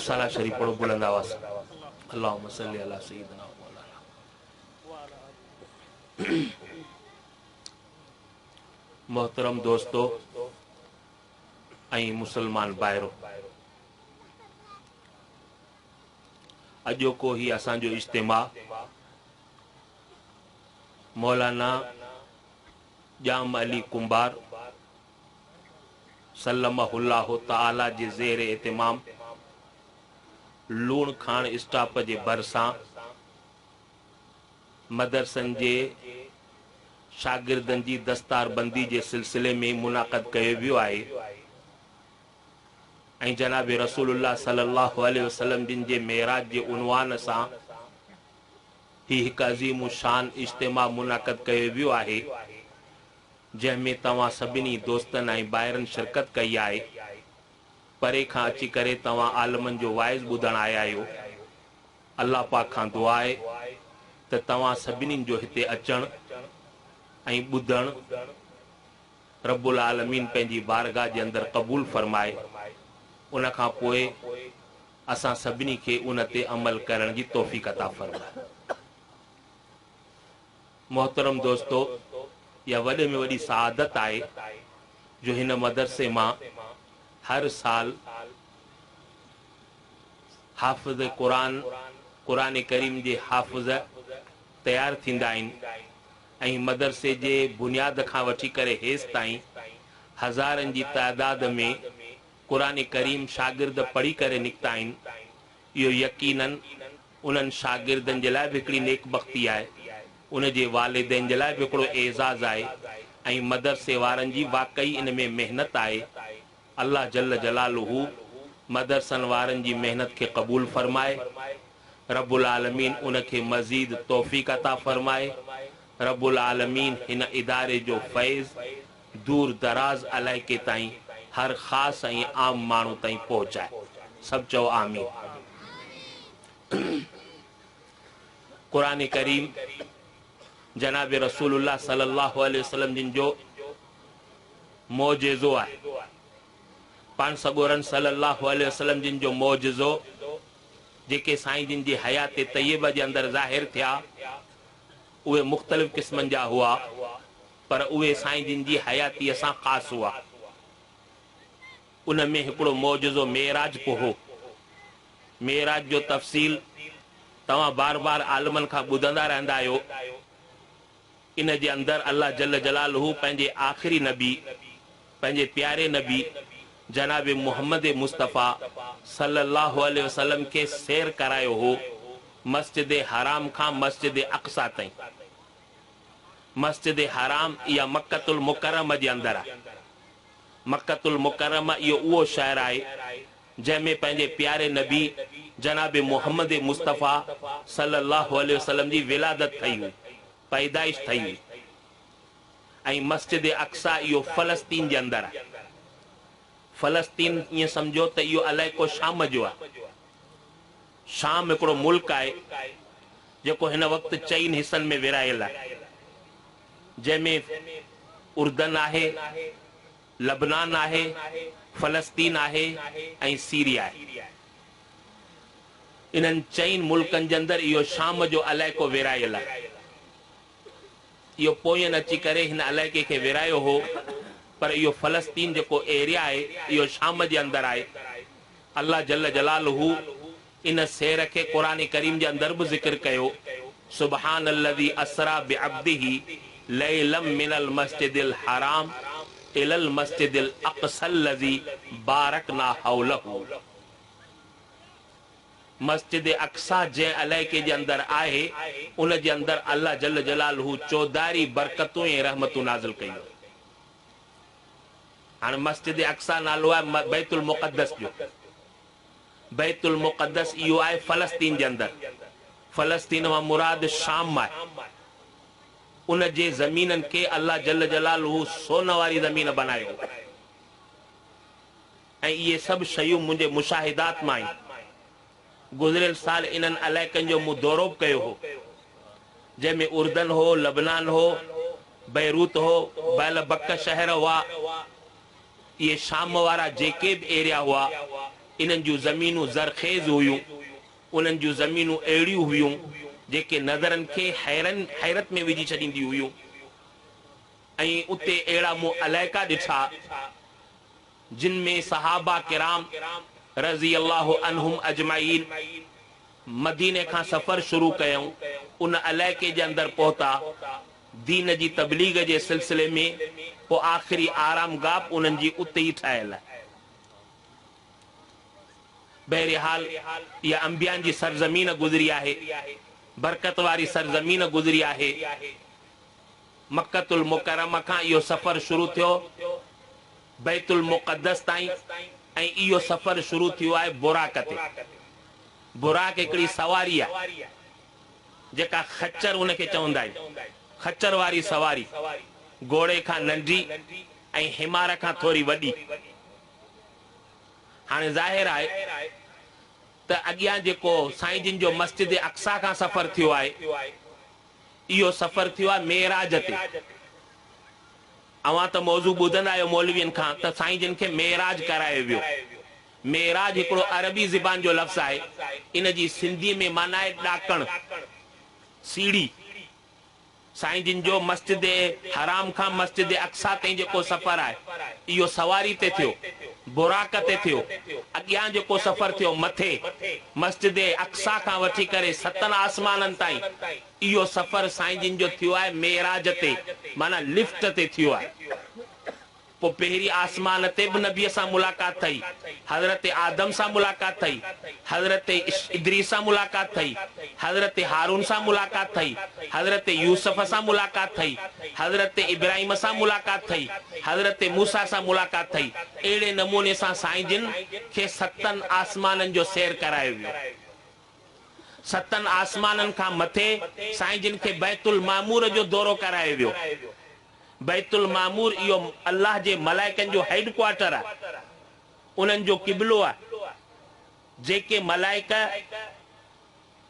सलाह शरीफ पढ़ो बुलंद आवाज से। अल्लाहुम्मा सल्ली अला सय्यिदना मौलाना। मोहतरम दोस्तों ऐं मुसलमान भाइरो, अॼोको ही असांजो इज्तिमा मौलाना जाम अली कुंभार सल्लमहुल्लाहु तआला जे ज़ेर एतिमाम लूण खान स्टाफ जे भरिसां मदरसनि जे शागिर्दनि जी दस्तारबंदी जे सिलसिले में मुनाक़द कयो वियो आहे ऐं जनाब रसूलुल्लाह सल्लल्लाहु अलैहि वसल्लम जिन जे मेराज जे उनवान सां ही हिकु अज़ीम शान इज्तिमा मुनाक़द कयो वियो आहे, जंहिंमें तव्हां सभिनी दोस्तनि ऐं ॿाहिरनि शिरकत कई आहे। परे खां अची करे तव्हां आलमनि जो वाइज़ ॿुधण आया आहियो। अल्लाह पाक खां दुआ आहे त तव्हां सभिनीनि जो हिते अचणु ऐं ॿुधणु रब्बुल आलमीन पंहिंजी बारगाह जे अंदरि क़बूल फरमाए। उन खां पोइ असां सभिनी खे उन ते अमल करण जी तौफ़ीक़ अता फरमाए। मोहतरम दोस्तों, या वॾे में वॾी सआदत आहे जो हिन मदरसे मां हर साल हाफ़िज़ क़ुरान करीम जे हाफ़िज़ तयारु थींदा आहिनि ऐं मदरसे जे बुनियाद खां वठी करे हेसि ताईं हज़ारनि जी तादाद में क़ुरान करीम शागिर्द पढ़ी करे निकिता आहिनि। इहो यकीनन उन्हनि शागिर्दनि जे लाइ बि हिकिड़ी नेकबख़्ती आहे, उन जे वालिदैन जे लाइ बि हिकिड़ो एज़ाज़ आहे ऐं मदरसे वारनि जी वाकई इन में महिनत आहे। अल्लाह जल्ल जलालुहू मदरसनि वारनि जी महिनत खे क़बूल फरमाए। रब्बुल आलमीन उन खे मज़ीद तौफ़ीक़ अता फरमाए। रब्बुल आलमीन हिन इदारे जो फैज़ दूर दराज इलाइक़े ताईं हर ख़ासि ऐं आम माण्हू ताईं पहुचाए। सभु चओ आमीन। क़ुरान करीम जनाब रसूलुल्लाह सल्लल्लाहु अलैहि वसल्लम जिन जो मौजिज़ो आहे। पाण सॻोरन सल्लल्लाहु अलैहि वसल्लम जिन जो मौजिज़ो जेके साईं जिन जी हयात तय्यबा जे अंदरि ज़ाहिर थिया उहे मुख़्तलिफ़ क़िस्मनि जा हुआ, पर उहे साईं जिन जी हयातीअ सां ख़ासि हुआ। उन में हिकिड़ो मौजिज़ो मेराज को हो। मेराज जो तफ़सील तव्हां बार बार आलमनि खां ॿुधंदा रहंदा आहियो। इन जे अंदरि अल्लाह जल्ल जलालुहू पंहिंजे आख़िरी नबी, पंहिंजे प्यारे नबी जनाब मुहम्मद मुस्तफ़ा सल्लल्लाहु अलैहि वसल्लम खे सैर करायो हो मस्जिद हराम खां मस्जिद अक़सा ताईं। मस्जिद हराम इहा मक्कतुल मुकर्रमा जे अंदरि आहे। मक्कतुल मुकर्रमा इहो उहो शहर आहे जंहिंमें पंहिंजे प्यारे नबी जनाब मुहम्मद मुस्तफ़ा सल्लल्लाहु अलैहि वसल्लम जी विलादत थई हुई, पैदाइश थई हुई। ऐं मस्जिद अक़सा इहो फ़लस्तीन जे अंदरि आहे। फ़लस्तीन ईअं सम्झो त इहो इलाइक़ो शाम जो आहे। शाम हिकिड़ो मुल्क आहे जेको हिन वक़्तु चइनि हिसनि में विरायल आहे, जंहिंमें उर्दन आहे, लबनान आहे, फ़लस्तीन आहे ऐं सीरिया आहे। इन्हनि चइनि मुल्कनि जे अंदरि इहो शाम जो इलाइक़ो विरायल आहे। इहो पोयनि अची करे हिन इलाइक़े खे विरायो हो, पर इहो फ़लस्तीन जेको एरिया आहे इहो शाम जे अंदरि आहे। अल्लाह जल्ल जलालुहू इन सैर खे क़ुरान करीम जे अंदरि बि ज़िक्र कयो। सुबहानल्लज़ी असरा बिअब्दिही लैलम मिनल मस्जिदिल हराम इलल मस्जिदिल अक़सल्लज़ी बारकना हौलहू। मस्जिद अक़सा जंहिं इलाइक़े जे अंदरि आहे उन जे अंदरि अल्लाह जल्ल जलालुहू चौधारी बरकतूं ऐं रहमतूं नाज़िल कयूं। हाणे मस्जिद अक़सा नालो आहे बैतुल मुक़द्दस जो। बैतुल मुक़द्दस इहो आहे फ़लस्तीन जे अंदरि। फ़लस्तीन मां मुराद शाम आहे। उन जे ज़मीननि खे अल्लाह जल्ल जलालुहू सोन वारी ज़मीन बनायो ऐं इहे सभु शयूं मुंहिंजे मुशाहिदात मां आहिनि। गुज़िरियल साल इन्हनि इलाइक़नि जो मूं दौरो कयो हो, जंहिंमें उर्दन हो, लबनान हो, बैरूत हो, बैलबक शहर हुआ। इहे शाम वारा जेके बि एरिया हुआ इन्हनि जूं ज़मीनूं ज़रखेज़ हुयूं, उन्हनि जूं ज़मीनूं अहिड़ियूं हुयूं जेके नज़रनि खे हैरत में विझी छॾींदियूं हुयूं। ऐं उते अहिड़ा मूं अलाइका ॾिठा जिन में सहाबा किराम रज़ी अल्लाहु अन्हुम अजमाइन मदीने खां सफ़र शुरू कयूं, उन अलाइके जे अंदरि पहुता, दीन जी तबलीग जे सिलसिले में, पोइ आख़िरी आराम गाह उन्हनि जी उते ई ठहियल आहे। बहरहाल इहा अंबियान जी सरज़मीन गुज़री आहे, बरकत वारी सरज़मीन गुज़री आहे। मक्कतुल मुकरमा खां इहो सफ़र शुरू थियो बैतुल मुक़द्दस ताईं, ऐं इहो सफ़र शुरू थियो आहे बुराक ते। बुराक हिकिड़ी सवारी आहे जेका खच्चर उनखे चवंदा आहिनि, खच्चर वारी सवारी, घोड़े खां नंढी ऐं हिमार खां थोरी वॾी। हाणे ज़ाहिर आहे त अॻियां जेको साईं जिन जो मस्जिद अक्सा खां सफ़र थियो आहे, इहो सफ़र थियो आहे मेराज ते। अवां त मौज़ू ॿुधंदा आहियो मौलवियनि खां त साईं जिन खे मेराज करायो वियो। मेराज हिकिड़ो अरबी ज़बान जो लफ़्ज़ आहे, इन जी सिंधी में माना आहे ॾाकण, सीढ़ी। साईं जिन जो मस्जिद हराम खां मस्जिद अक्सा ताईं जेको सफ़र आहे, इहो सवारी ते थियो, बुराक ते थियो। अॻियां जेको सफ़र थियो मथे मस्जिद अक्सा खां वठी करे 7 आसमाननि ताईं, इहो सफ़र साईं जिन जो थियो आहे मेराज ते, माना लिफ्ट ते थियो आहे। पोइ पहिरीं आसमान ते बि नबीअ सां मुलाक़ात थई, हज़रत आदम सां मुलाक़ात थई, हज़रत इद्रीस सां मुलाक़ात थई, हज़रत हारून सां मुलाक़ात थई, हज़रत यूसुफ सां मुलाक़ात थई, हज़रत इब्राहिम सां मुलाक़ात थई, हज़रत मूसा सां मुलाक़ात थई। अहिड़े नमूने सां साईं जिन खे 7 आसमाननि जो सैर करायो वियो। 7 आसमाननि खां मथे साईं जिन खे बैतुल मामूर जो दौरो करायो वियो। बैतुल मामूर इहो अल्लाह जे मलाइकनि जो हेडक्वार्टर आहे, उन्हनि जो क़िबलो आहे। जेके मलाइका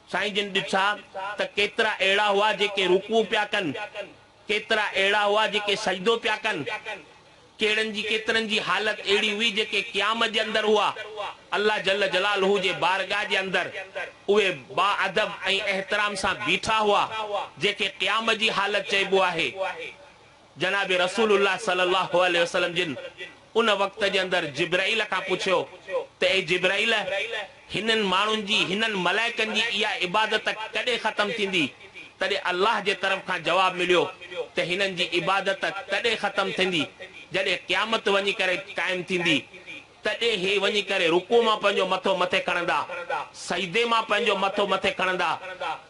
साईं जिन ॾिठा त केतिरा अहिड़ा हुआ जेके रुकू पिया कनि, केतिरा अहिड़ा हुआ जेके सजदो पिया कनि, केतिरनि जी हालत अहिड़ी हुई जेके क़याम जे अंदरि हुआ, अल्लाह जल जलालहू जे बारगाह जे अंदरि उहे बाअदब ऐं एहतराम सां बीठा हुआ, जेके क़याम जी हालत चइबो आहे। जनाब रसूलुल्लाह सल्लल्लाहु अलैहि वसल्लम जिन उन वक़्त जे अंदरि जिब्राइल खां पुछियो त ए जिब्राइल, हिननि माण्हुनि जी, हिननि मलाइकनि जी इहा इबादत कॾहिं ख़त्म थींदी? तॾहिं अल्लाह जे तरफ़ खां जवाब मिलियो त हिननि जी इबादत तॾहिं ख़त्म थींदी जॾहिं क़यामत वञी करे क़ाइम थींदी। तॾहिं हे वञी करे रुकू मां पंहिंजो मथो मथे खणंदा, सजदे मां पंहिंजो मथो मथे खणंदा,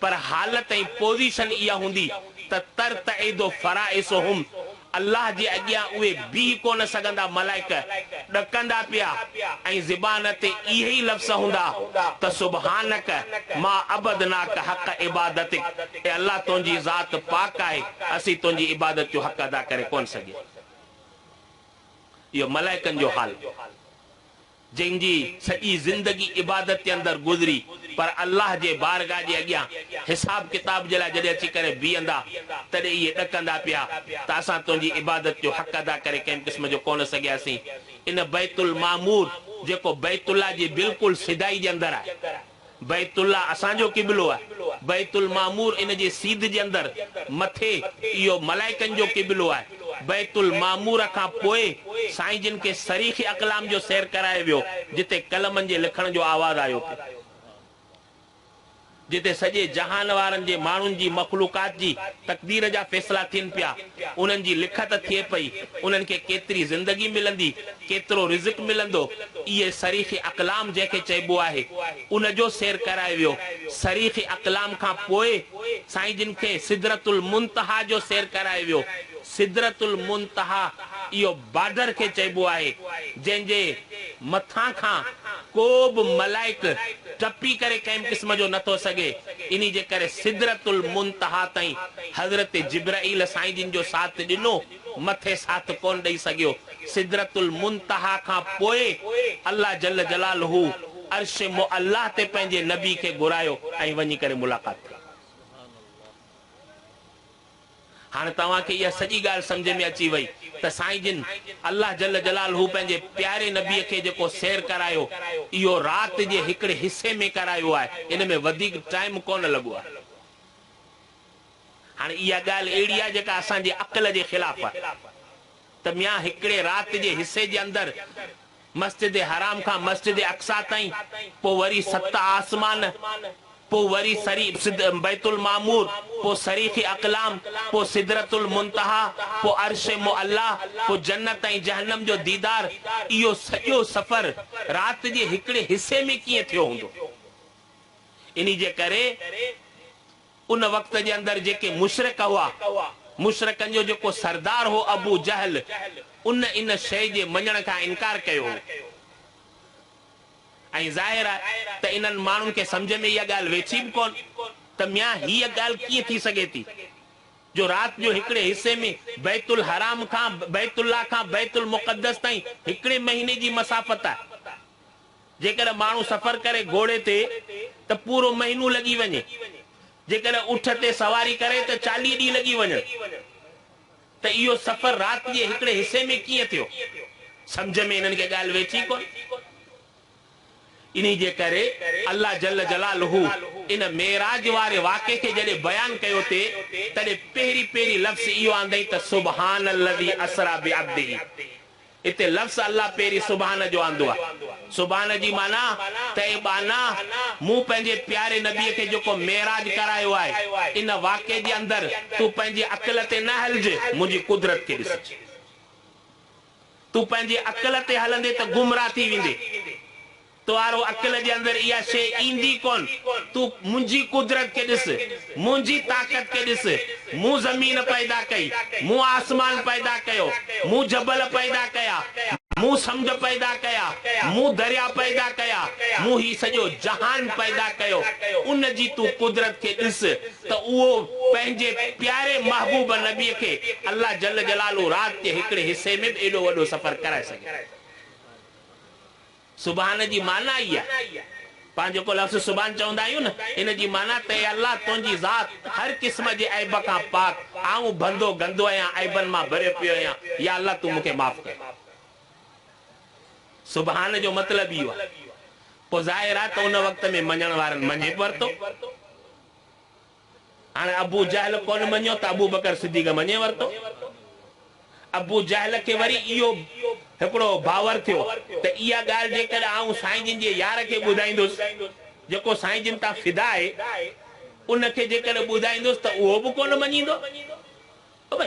पर हालत ऐं पोज़ीशन इहा हूंदी त तरतइदो फराइसुहुम, अल्लाह जे अॻियां उहे बीह कोन सघंदा, मलाइक ॾकंदा पिया ऐं ज़बान ते इहे ई लफ़्ज़ हूंदा त सुबहानक मां अबदनाक हक़ इबादतिक, ए अल्लाह तुंहिंजी ज़ात पाक आहे, असीं तुंहिंजी इबादत जो हक़ अदा करे कोन सघे। इहो मलाइकनि जो हाल, जंहिंजी सॼी ज़िंदगी इबादत जे अंदरि गुज़री, पर अल्लाह जे बारगाह जे अॻियां हिसाब किताब जे लाइ जॾहिं अची करे बीहंदा तॾहिं इहे ॾकंदा पिया त असां तुंहिंजी इबादत जो हक़ अदा करे कंहिं क़िस्म जो कोन सघियासीं। इन बैतुल मामूर जेको बैतुल्लाह जी बिल्कुलु सिधाई जे अंदरि आहे, बैतुल्लाह असांजो क़िबलो आहे, बैतुल मामूर इन जे सीध जे अंदरि मथे इहो मलाइकनि जो क़िबलो आहे। बैतुल मामूर खां पोइ साईं जिन खे सरीख़ अक़लाम जो सैर करायो वियो, जिते कलमनि जे लिखण जो आवाज़ आयो पियो, जिते सॼे जहान वारनि जे माण्हुनि जी मख़लूक़ात जी तक़दीर जा फ़ैसिला थियनि पिया, उन्हनि जी लिखत थिए पई, उन्हनि खे केतिरी ज़िंदगी मिलंदी, केतिरो रिज़्क़ मिलंदो, इहे सरीख़ अक़लाम जंहिंखे चइबो आहे उन जो सैर करायो वियो। सरीख़ अक़लाम खां पोइ साईं जिन खे सिदरतुल मुंतहा जो सैर करायो वियो। सिदरतुल मुंतहा इहो बार्डर खे चइबो आहे, जंहिंजे मथां खां को बि मलाइक टपी करे कंहिं क़िस्म जो नथो सघे। इन्ही जे करे सिदरतुल मुंतहा ताईं हज़रत जिब्राइल साईं जिन जो साथ ॾिनो, मथे साथ कोन ॾेई सघियो। सिदरतुल मुंतहा खां पोइ अल्लाह जल जलालहू अर्श मुअल्लाह ते पंहिंजे नबी खे घुरायो ऐं वञी करे मुलाक़ात कई। हाँ तवा के यह सजी गाल समझ में अची वही त साईं जिन अल्लाह जल जलालहू पंहिंजे प्यारे नबीअ खे जेको सैर करायो इहो राति जे हिकिड़े हिस्से में करायो आहे इन में वधीक टाइम कोन लॻो आहे हाणे इहा ॻाल्हि अहिड़ी आहे जेका असांजे अक़ल जे ख़िलाफ़ आहे त मियां हिकिड़े राति जे हिस्से जे अंदरि मस्जिद हराम खां मस्जिद अक्सा ताईं पोइ वरी 7 आसमान पोइ वरी बैतुल मामूर पोइ सरीख़ अक़लाम पोइ सिदरतुल मुंतहा पोइ अर्श मुअल्ला पोइ जन्नत ऐं जहन्नम जो दीदार इहो सॼो सफ़र राति जे हिकिड़े हिस्से में कीअं थियो हूंदो इन्ही जे करे उन वक़्त जे अंदरि जेके मुशरिक हुआ मुशरिकनि जो जेको सरदार हो अबू जहल उन इन शइ जे मञण खां इनकार कयो हो ऐं ज़ाहिर आहे त इन्हनि माण्हुनि खे सम्झ में इहा ॻाल्हि वेठी बि कोन त मियां हीअ ॻाल्हि कीअं थी सघे थी जो राति जो हिकिड़े हिस्से में बैतुल हराम खां बैतुल्लाह खां बैतुल मुक़द्दस ताईं हिकिड़े महीने जी मसाफ़त आहे जेकर माण्हू सफ़र करे घोड़े ते त पूरो महीनो लॻी वञे जेकर उठ ते सवारी करे त 40 ॾींहं लॻी वञनि त इहो सफ़र राति जे हिकिड़े हिस्से में कीअं थियो सम्झ में इन्हनि खे ॻाल्हि वेठी कोन इन्ही जे करे अल्लाह जल जलालहू इन मेराज वारे वाक़े खे जॾहिं बयान कयो थे तॾहिं पहिरीं लफ़्ज़ इहो आंदई त सुबहान अल्लज़ी असरा बिअब्दिही इते लफ़्ज़ अल्लाह पहिरीं सुबहान जो आंदो आहे सुबहान जी माना तैबाना मूं पंहिंजे प्यारे नबीअ खे जेको मेराज करायो आहे इन वाक़े जे अंदरि तूं पंहिंजे अक़ल ते न हलजे मुंहिंजी कुदरत खे ॾिस तूं पंहिंजे अक़ल ते हलंदे त गुमराह थी वेंदे तुआरो अक़ल जे अंदरि इहा शइ ईंदी कोन तूं मुंहिंजी कुदरत खे ॾिस मुंहिंजी ताक़त खे ॾिस मूं ज़मीन पैदा कई मूं आसमान पैदा कयो मूं जबल पैदा कया मूं समुंड पैदा कया मूं दरिया पैदा कया मूं ही सॼो जहान पैदा कयो उन जी तूं कुदरत खे ॾिस त उहो पंहिंजे प्यारे महबूब नबीअ खे अल्लाह जल जलालहू राति जे हिकिड़े हिस्से में एॾो वॾो सफ़र कराए सघे सुबहान जी माना ई आहे पाण जेको लफ़्ज़ सुभान चवंदा आहियूं न इन जी माना त अल्लाह तुंहिंजी ज़ात हर क़िस्म जे ऐब खां पाक आऊं बंदो गंदो आहियां ऐबनि मां भरियो पियो आहियां या अल्लाह तूं मूंखे माफ़ कर सुबहान जो मतिलबु इहो आहे पोइ ज़ाहिर आहे त उन वक़्त में मञण वारनि मञे वरितो हाणे अबू जहल कोन मञियो त अबू बकर सिद्दीक़ मञे वरितो अबू जहल खे वरी इहो हिकिड़ो बावर थियो त इहा ॻाल्हि जेकर आऊं साईं जिन जे यार खे ॿुधाईंदुसि जेको साईं जिन तां फिदा आहे उनखे जेकर ॿुधाईंदुसि त उहो बि कोन मञींदो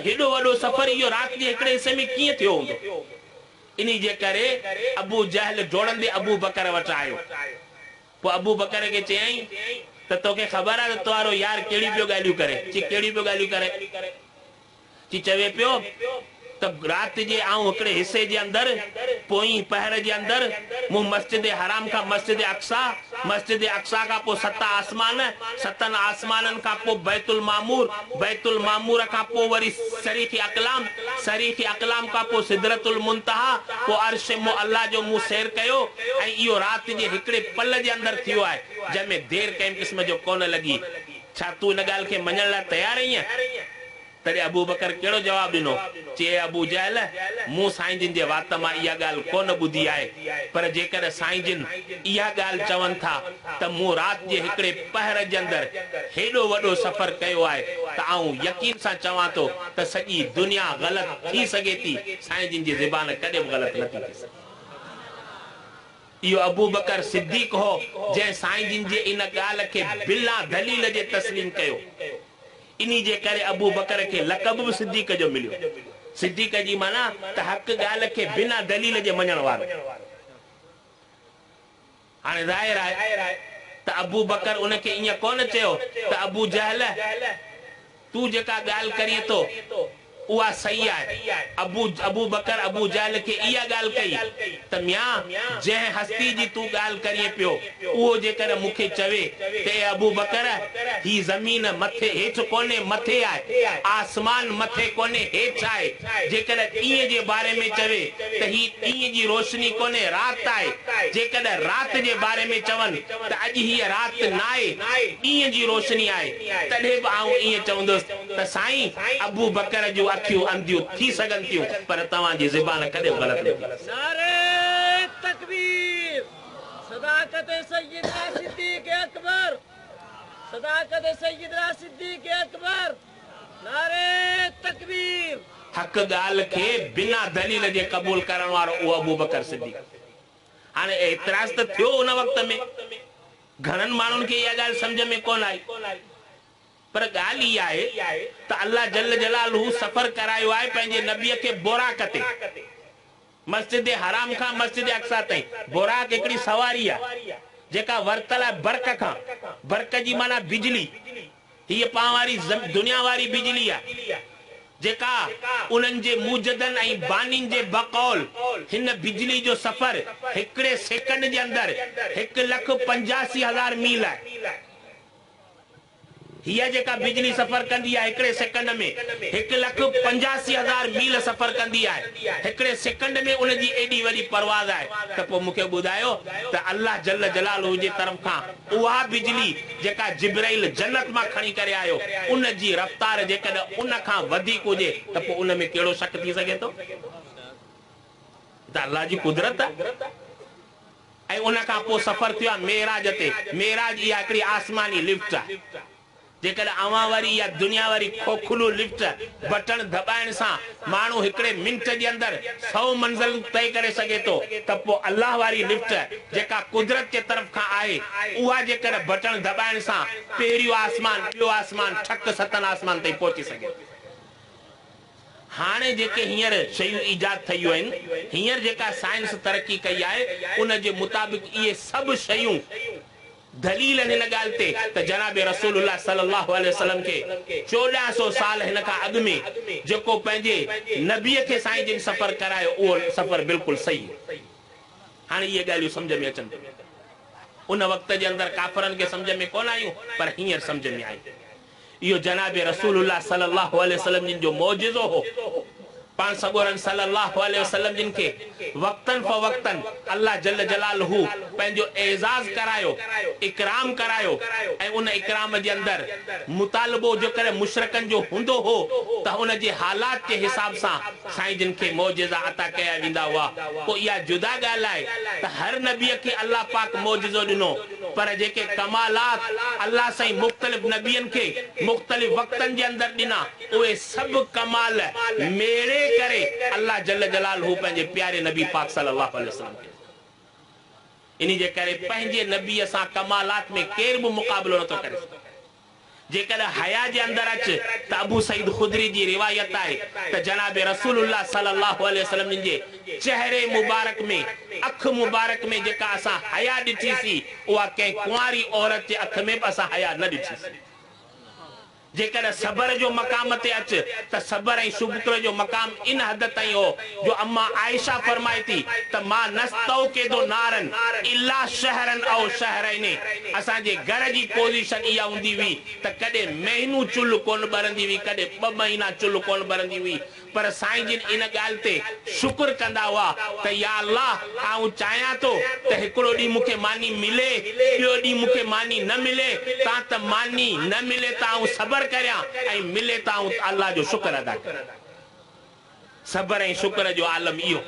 हेॾो वॾो सफ़र इहो राति जे हिकिड़े हिस्से में कीअं थियो हूंदो इन्ही जे करे अबू जहल डोड़ंदे अबू बकर वटि आयो पोइ अबू बकर खे चयईं त तोखे ख़बर आहे त तुआरो यार कहिड़ी पियो ॻाल्हियूं करे कहिड़ी पियो ॻाल्हियूं करे चवे पियो त राति जे आऊं हिकिड़े हिस्से जे अंदरि पोइ पहर जे अंदरि मूं मस्जिद हराम खां मस्जिद अक्सा खां पोइ 7 आसमान 7 आसमाननि खां पोइ बैतुल मामूर खां पोइ वरी सरीख़ अक़लाम खां पोइ सिदरतुल मुंतहा पोइ अर्श मुअल्ला जो मूं सैर कयो ऐं इहो राति जे हिकिड़े पल जे अंदरि थियो आहे जंहिंमें देर कंहिं क़िस्म जो कोन लॻी छा तूं इन ॻाल्हि खे मञण लाइ तयार आहीं तॾहिं अबू बकर कहिड़ो जवाबु ॾिनो चए अबू जहल मूं साईं जिन जे वात मां इहा ॻाल्हि कोन ॿुधी आहे पर जेकर साईं जिन इहा ॻाल्हि चवनि था त मूं राति जे हिकिड़े पहर जे अंदरि हेॾो वॾो सफ़र कयो आहे त आऊं यकीन सां चवां थो त सॼी दुनिया ग़लति थी सघे थी साईं जिन जी ज़बान कॾहिं बि ग़लति नथी थी सघे इहो अबू बकर सिद्दीक़ हो जंहिं साईं जिन जे इन ॻाल्हि खे बिला दलील जे तस्लीम कयो इन्ही जे करे अबू बकर खे लक़ब बि सिद्दीक़ जो मिलियो सिद्दीक़ जी माना त हक़ ॻाल्हि खे बिना दलील जे मञण वारो हाणे ज़ाहिर आहे त अबू बकर उनखे ईअं कोन चयो त अबू जहल तूं जेका ॻाल्हि करीं थो उहा सही आहे अबू बकर अबू जहल खे इहा ॻाल्हि कई त मियां जंहिं हस्ती जी तूं ॻाल्हि करीं पियो उहो जेकर मूंखे चवे त अबू बकर ही ज़मीन मथे हेठि कोन्हे मथे आहे आसमान मथे कोन्हे हेठि आहे जेकर ॾींहं जे बारे में चवे त ही ॾींहं जी रोशनी कोन्हे राति आहे जेकर राति जे बारे में चवनि त अॼु हीअ राति न आहे ॾींहं जी रोशनी आहे तॾहिं बि आऊं ईअं चवंदुसि त साईं अबू बकर जो अखियूं अंधियूं थी सघनि थियूं पर तव्हांजी ज़बान कॾहिं ग़लति न थी। नारे तकबीर, सदाकत सय्यदना सिद्दीक़ अकबर, सदाकत सय्यदना सिद्दीक़ अकबर, नारे तकबीर। हक गाल के बिना दलील जे कबूल करण वारो उहो अबू बकर सिद्दीक़। हाणे एतराज़ त थियो उन वक़्त में, घणनि माण्हुनि खे इहा ॻाल्हि सम्झ में कोन आई, पर ॻाल्हि इहा आहे त अल्लाह जल जलालहू सफ़र करायो आहे पंहिंजे नबीअ खे बुराक ते, मस्जिद हराम खां मस्जिद अक्सा ताईं। बुराक हिकिड़ी सवारी आहे जेका वरतल आहे बर्क खां। बर्क जी माना बिजली, हीअ पाण वारी दुनिया वारी बिजली आहे जेका उन्हनि जे मूजदनि ऐं बानिन जे बकौल हिन बिजली जो सफ़र हिकिड़े सेकंड जे अंदरि 1,85,000 मील आहे। हीअ जेका बिजली सफ़र कंदी आहे हिकिड़े सेकंड में 1,85,000 मील सफ़र कंदी आहे हिकिड़े सेकंड में। उनजी एॾी वॾी परवाज़ आहे त पोइ मूंखे ॿुधायो त अल्लाह जल जलालहू जे तरफ़ खां उहा बिजली जेका जिब्राइल जन्नत मां खणी करे आयो, उन जी रफ़्तार जेकॾहिं उन खां वधीक हुजे त पोइ उन में कहिड़ो शक थी सघे थो? त अल्लाह जी कुदरत आहे। ऐं उन खां पोइ सफ़र थियो आहे मेराज ते। मेराज इहा हिकिड़ी आसमानी लिफ्ट आहे जेकॾहिं अवां वारी या दुनिया वारी खोखलू लिफ्ट बटन दबाइण सां माण्हू हिकिड़े मिंट जे अंदरि 100 मंज़िल तय करे सघे थो, त पोइ अल्लाह वारी लिफ्ट जेका कुदरत जे तरफ़ खां आहे उहा जेकॾहिं बटन दबाइण सां पहिरियों आसमान, ॿियो आसमान, ठक सतन आसमान ताईं पहुची सघे। हाणे जेके हींअर शयूं ईजाद ठहियूं आहिनि, हींअर जेका साइंस तरक़ी कई आहे उन जे मुताबिक़ इहे सभु शयूं दलील हिन ॻाल्हि ते त जनाब रसूलुल्लाह सल्लल्लाहु अलैहि वसल्लम खे 1400 साल हिन खां अॻु में जेको पंहिंजे नबीअ खे साईं जिन सफ़र करायो उहो सफ़र बिल्कुलु सही आहे। हाणे इहे ॻाल्हियूं सम्झ में अचनि थियूं। उन वक़्त जे अंदरि काफ़रनि खे सम्झ में कोन आयूं पर हींअर सम्झ में आई। इहो जनाब रसूलुल्लाह सल्लल्लाहु अलैहि वसल्लम जिन जो मौजिज़ो हो। पान सगोरन सल्लल्लाहु अलैहि वसल्लम जिन के वक्तन फवक्तन अल्लाह जल जलालहू पंहिंजो एजाज करायो, इकराम करायो। ऐं उन इकराम जे अंदरि मुतालबो जो करे मुशरकन जो हूंदो हो त उन जे हालात के हिसाब सां साईं जिन के मौजिज़ा अता कया वेंदा हुआ। पोइ इहा जुदा ॻाल्हि आहे त हर नबीअ खे अल्लाह पाक मौजिज़ो ॾिनो, पर जेके कमालात अल्लाह साईं मुख़्तलिफ़ नबियनि खे मुख़्तलिफ़ वक़्तनि जे अंदरि ॾिना उहे सभु कमाल मेरे करे अल्लाह जल जलालहू पंहिंजे प्यारे नबी पाक सल्लल्लाहु अलैहि वसल्लम खे। इन जे करे पंहिंजे नबीअ सां कमालात में केर बि मुक़ाबिलो नथो करे सघे। जेकॾहिं हया जे अंदरि अच त अबू सईद खुदरी जी रिवायत आहे त जनाब रसूलुल्लाह सल्लल्लाहु अलैहि वसल्लम जे चेहरे मुबारक में, अख मुबारक में जेका असां हया ॾिठीसीं उहा कंहिं कुंवारी औरत जे अख में बि असां हया न ॾिठीसीं। जेकॾहिं सबर जो मक़ाम ते अच त सबर ऐं शुक्र जो मक़ाम इन हद ताईं हो जो अम्मा आयशा फरमाए थी त मां नस्तौ के दो नारन इल्ला शहरन औ शहरैन। असांजे घर जी पोजीशन इहा हूंदी हुई त कॾहिं महीनू चुल्ह कोन ॿरंदी हुई, कॾहिं 2 महीना चुल्ह कोन ॿरंदी हुई, पर साईं जिन इन ॻाल्हि ते शुक्र कंदा हुआ त या अल्लाह आऊं चाहियां थो त हिकिड़ो ॾींहुं मूंखे मानी मिले, ॿियो ॾींहुं मूंखे मानी न मिले, तां त मानी न मिले त आऊं सबर करियां ऐं मिले त आऊं अल्लाह जो शुक्र अदा करियां। सबर ऐं शुक्र जो आलम इहो।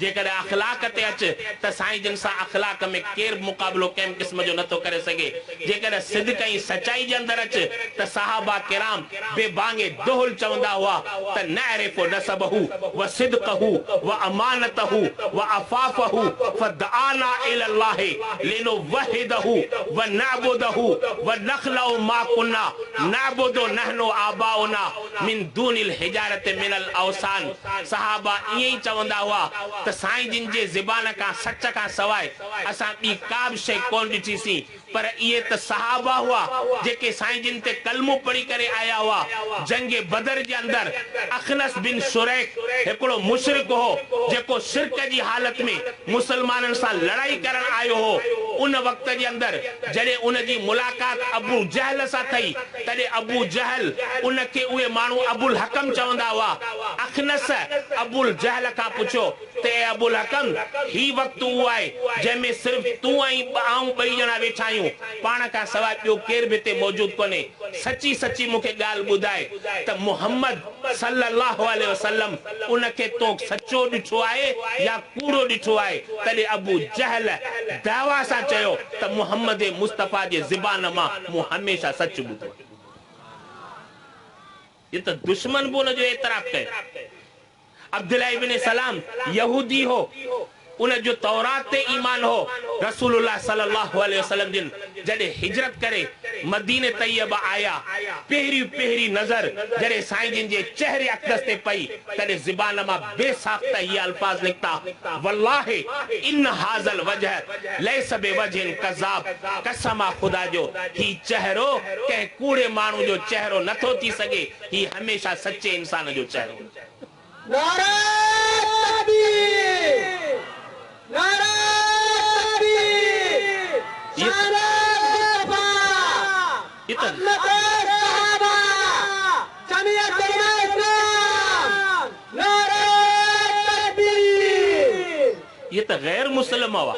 जेकॾहिं अखलाक ते अच त साईं जिन सां अखलाक में केर मुक़ाबिलो कंहिं क़िस्म जो नथो करे सघे। जेकॾहिं सिद्क ऐं सचाई जे अंदरि अच त सहाबा किराम बेबांगे दोहल चवंदा हुआ त नअरिफु नसबहू व सिद्कहू व अमानतहू व अफाफहू फदआना इलल्लाहि लिनुवहिदहू व नअबुदहू व नखलउ मा कुन्ना नअबुदु नहनु आबाउना मिन दूनिल हिजारत मिनल औसान। सहाबा ईअं ई चवंदा हुआ त साईं जिन जे ज़बान खां सच खां सवाइ असां ॿी का बि शइ कोन ॾिठीसीं, पर इहे त सहाबा हुआ जेके साईं जिन ते कलमो पढ़ी करे आया हुआ। जंग बदर जे अंदरि अखनस बिन शुरैक हिकिड़ो मुशरिक हो जेको शिरक जी हालत में मुसलमाननि सां लड़ाई करण आयो हो। उन वक़्त जे अंदरि जॾहिं उन जी मुलाक़ात अबू जहल सां थई तॾहिं अबू जहल उनखे उहे माण्हू अबुल हकम चवंदा हुआ। अखनस अबुल जहल खां पुछियो ते अबुल हकम ही वक्त हुआ है जंहिंमें सिर्फ तू ऐं ॿई ॼणा वेठा आहियूं पाण खां सवाइ ॿियो केर बि हिते मौजूद कोन्हे सची सची मूंखे ॻाल्हि ॿुधाए त मुहम्मद सल्लल्लाहु अलैहि वसल्लम उनखे तो सचो ॾिठो आहे या कूड़ो ॾिठो आहे तॾहिं अबू जहल दावा सां चयो त मुहम्मद मुस्तफ़ा जे ज़बान मां मूं हमेशह सच ॿुधो आहे। ये तो दुश्मन भी उनजो एतराफ़ कयो। अब्दुल्लाह इब्न सलाम यहूदी हो उन जो तौरात ते ईमान हो रसूलुल्लाह सल्लल्लाहु अलैहि वसल्लम जिन जडे हिजरत करे मदीने तैयबा आया पहरी नजर जडे साईं जिन जे चेहरे अक़दस ते पई तडे ज़बान मा बेसाख्ता ये अल्फाज निकता वल्लाहि इन हाज़ल वजह लैस बेवजहिन कज़ाब कसम खुदा जो ही चेहरो के कूड़े मानू जो चेहरो नथो थी सके ही हमेशा सच्चे इंसान जो चेहरो। नारा तकबीर नारा तकबीर नारा मुस्तफा अहमद सहाबा जमीयत इस्लाम नारा तकबीर। ये तो गैर मुस्लिम हुआ